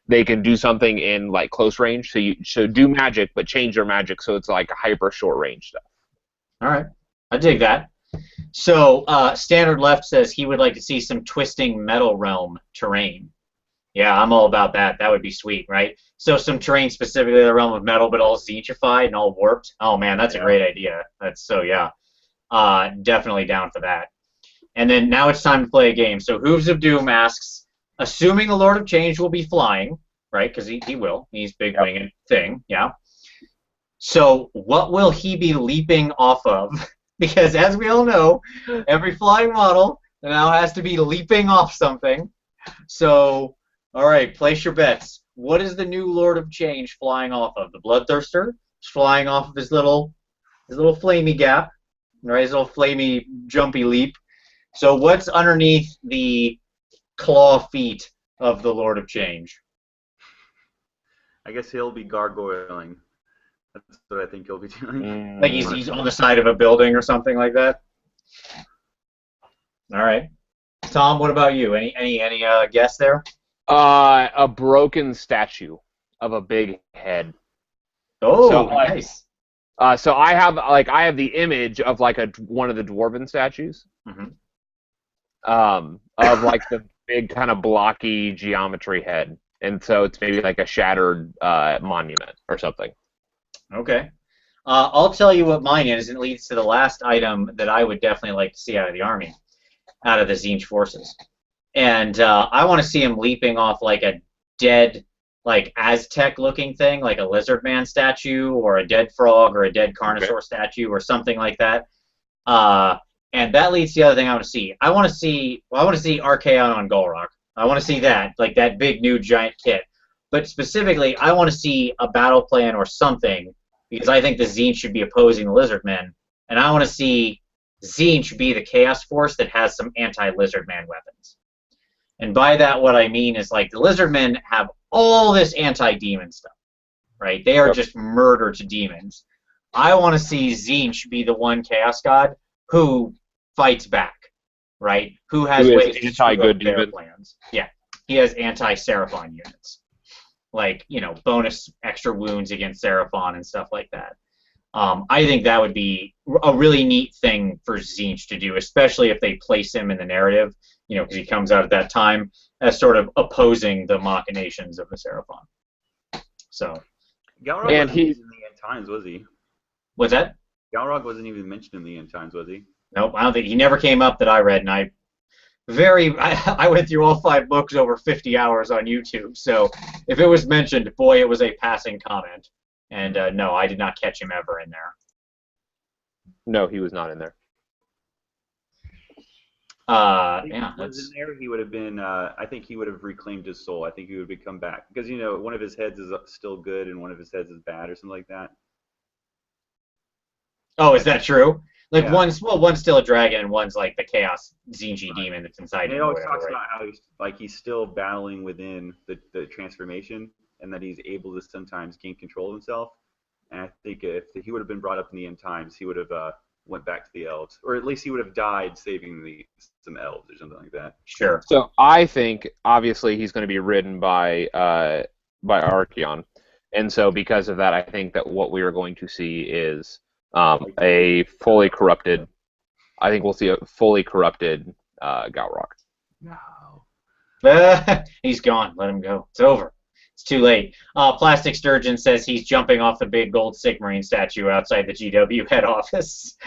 they can do something in close range. So you should do magic, but change your magic so it's hyper short range stuff. All right, I dig that. So Standard Left says he would like to see some twisting metal realm terrain. Yeah, I'm all about that. That would be sweet, right? So some terrain specifically in the realm of metal, but all Tzeentchified and all warped. Oh man, that's a great idea. Definitely down for that. And then now it's time to play a game. So Hooves of Doom asks, assuming the Lord of Change will be flying, right? Because he will. He's big winged thing, yeah. So what will he be leaping off of? Because as we all know, every flying model now has to be leaping off something. So, all right, place your bets. What is the new Lord of Change flying off of? The Bloodthirster? He's flying off of his little flamey gap, right? His little flamey jumpy leap. So what's underneath the claw feet of the Lord of Change? I guess he'll be gargoyling. That's what I think he'll be doing. Like he's on the side of a building or something like that? All right. Tom, what about you? Any guess there? A broken statue of a big head. Oh, so, nice. So I have the image of one of the dwarven statues. Mm-hmm. Of the big kind of blocky geometry head, and so it's maybe a shattered monument or something. Okay. I'll tell you what mine is, and it leads to the last item that I would definitely like to see out of the army, out of the Tzeentch forces. And I want to see him leaping off a dead, Aztec-looking thing, like a lizard man statue, or a dead frog, or a dead carnosaur statue, or something like that. And that leads to the other thing I want to see. I want to see Archaon on Golrock. I want to see that, that big new giant kit. But specifically, I want to see a battle plan or something, because I think the Tzeentch should be opposing the Lizardmen, and I want to see Tzeentch be the Chaos Force that has some anti-Lizardman weapons. And by that, what I mean is like the Lizardmen have all this anti-demon stuff, right? They are just murder to demons. I want to see Tzeentch be the one Chaos God who fights back, right? Who has ways to screw up their plans. Yeah, he has anti-Seraphon units, like bonus extra wounds against Seraphon and stuff like that. I think that would be a really neat thing for Tzeentch to do, especially if they place him in the narrative, because he comes out at that time as sort of opposing the machinations of the Seraphon. So, Galrog wasn't even in the end times, was he? What's that? Galrog wasn't even mentioned in the end times, was he? Nope, I don't think he never came up that I read, and I went through all 5 books over 50 hours on YouTube. So if it was mentioned, boy, it was a passing comment. And no, I did not catch him ever in there. No, he was not in there. If he was in there, he would have been. I think he would have reclaimed his soul. I think he would have come back because one of his heads is still good and one of his heads is bad or something like that. Oh, is that true? Like one's still a dragon and one's like the chaos Tzeentch demon that's inside him. It always talks about how he's still battling within the transformation and that he's able to sometimes gain control of himself. And I think if he would have been brought up in the end times, he would have went back to the elves, or at least he would have died saving some elves or something like that. Sure. So I think obviously he's going to be ridden by Archeon, and so because of that, I think that what we are going to see is a fully corrupted. I think we'll see a fully corrupted Galrog. No. He's gone. Let him go. It's over. It's too late. Plastic Sturgeon says he's jumping off the big gold Sigmarine statue outside the GW head office,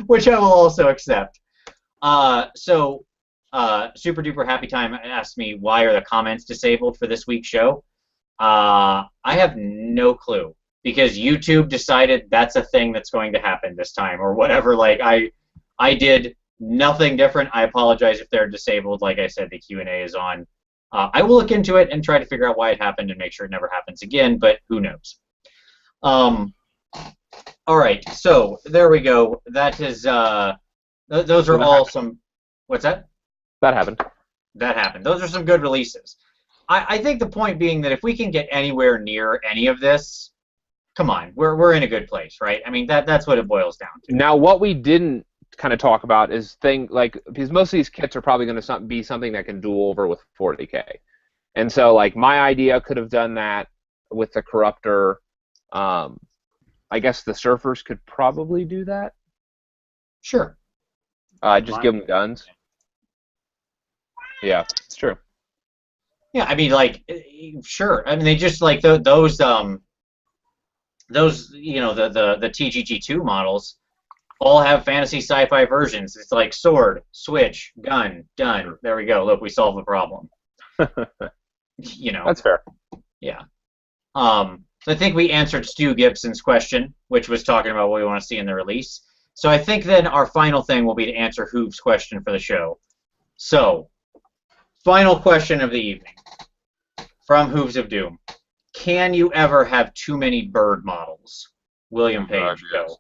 which I will also accept. Super Duper Happy Time asked me, why are the comments disabled for this week's show? I have no clue, because YouTube decided that's a thing that's going to happen this time, or whatever. Like, I did nothing different. I apologize if they're disabled. Like I said, the Q&A is on. I will look into it and try to figure out why it happened and make sure it never happens again, but who knows. All right, so there we go. That is, those are all some, what's that? That happened. That happened. Those are some good releases. I think the point being that if we can get anywhere near any of this, come on, we're in a good place, right? I mean, that's what it boils down to. Now, what we didn't kind of talk about is because most of these kits are probably going to be something that can duel over with 40k, and so like my idea could have done that with the Corruptor. I guess the Surfers could probably do that. Sure. Just give them guns. Yeah, it's true. Yeah, I mean, like, sure. I mean, they just like those the TGG2 models all have fantasy sci-fi versions. It's like sword, switch, gun, done. There we go. Look, we solved the problem. That's fair. Yeah. So I think we answered Stu Gibson's question, which was talking about what we want to see in the release. So I think then our final thing will be to answer Hoop's question for the show. So, final question of the evening from Hooves of Doom. Can you ever have too many bird models? William Page, go.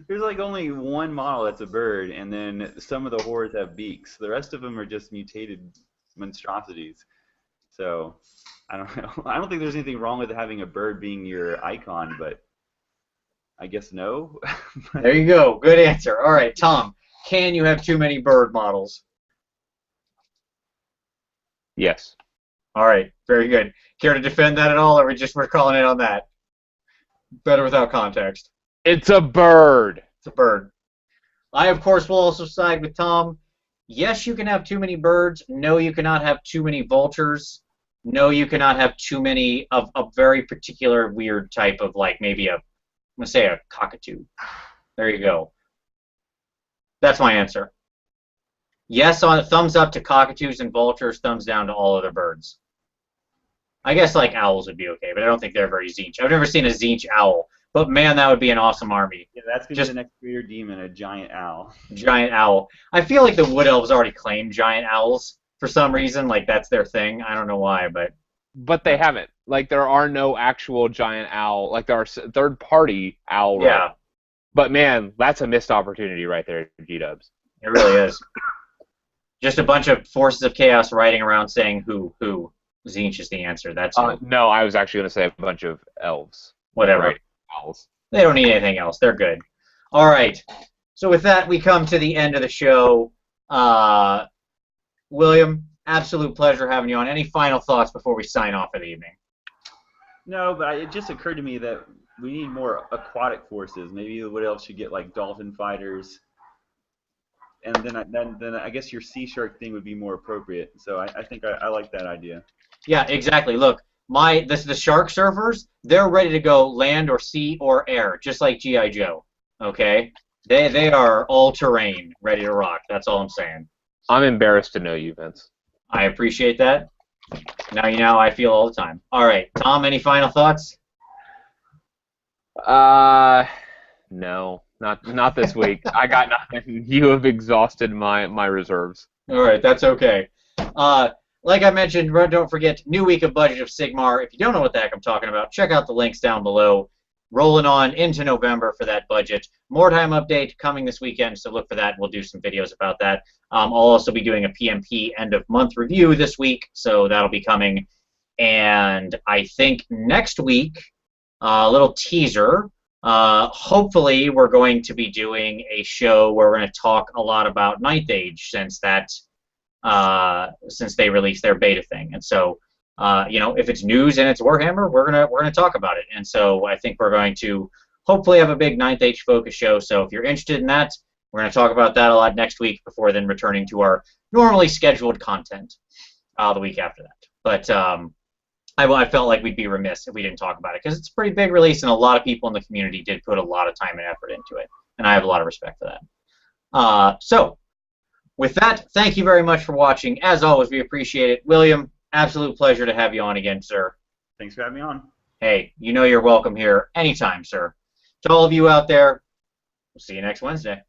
There's like only one model that's a bird, and then some of the hordes have beaks. The rest of them are just mutated monstrosities. So, I don't know. I don't think there's anything wrong with having a bird being your icon, but I guess no. There you go. Good answer. All right, Tom. Can you have too many bird models? Yes. All right, very good. Care to defend that at all, or we're calling it on that? Better without context. It's a bird. It's a bird. I, of course, will also side with Tom. Yes, you can have too many birds. No, you cannot have too many vultures. No, you cannot have too many of a very particular weird type of, like, maybe I'm going to say a cockatoo. There you go. That's my answer. Yes, on thumbs up to cockatoos and vultures, thumbs down to all other birds. I guess like owls would be okay, but I don't think they're very Tzeentch. I've never seen a Tzeentch owl, but man, that would be an awesome army. Yeah, that's going to be the next greater demon, a giant owl. Giant owl. I feel like the Wood Elves already claimed giant owls for some reason. Like, that's their thing. I don't know why, but... But they haven't. Like, there are no actual giant owl. Like, there are third-party owl. Yeah. Right? But man, that's a missed opportunity right there, G-Dubs. It really is. Just a bunch of forces of chaos riding around saying who. Tzeentch is the answer. That's who. No, I was actually going to say a bunch of elves. Whatever. Right. Elves. They don't need anything else. They're good. All right. So with that, we come to the end of the show. William, absolute pleasure having you on. Any final thoughts before we sign off for the evening? No, but it just occurred to me that we need more aquatic forces. Maybe the Wood Elves should get like dolphin fighters, and then I guess your sea shark thing would be more appropriate. So I think I like that idea. Yeah, exactly. Look, the shark surfers, they're ready to go land or sea or air, just like G.I. Joe. Okay, they are all terrain, ready to rock. That's all I'm saying. I'm embarrassed to know you, Vince. I appreciate that. Now you know how I feel all the time. All right, Tom, any final thoughts? No, not this week. I got nothing. You have exhausted my reserves. All right, that's okay. Like I mentioned, don't forget, new week of Budget of Sigmar. If you don't know what the heck I'm talking about, check out the links down below. Rolling on into November for that budget. More time update coming this weekend, so look for that. We'll do some videos about that. I'll also be doing a PMP end-of-month review this week, so that'll be coming. And I think next week, a little teaser, hopefully we're going to be doing a show where we're going to talk a lot about Ninth Age since they released their beta thing. And so, if it's news and it's Warhammer, we're gonna talk about it. And so I think we're going to hopefully have a big Ninth Age focus show. So if you're interested in that, we're going to talk about that a lot next week before then returning to our normally scheduled content the week after that. But I felt like we'd be remiss if we didn't talk about it because it's a pretty big release and a lot of people in the community did put a lot of time and effort into it. And I have a lot of respect for that. So with that, thank you very much for watching. As always, we appreciate it. William, absolute pleasure to have you on again, sir. Thanks for having me on. Hey, you know you're welcome here anytime, sir. To all of you out there, we'll see you next Wednesday.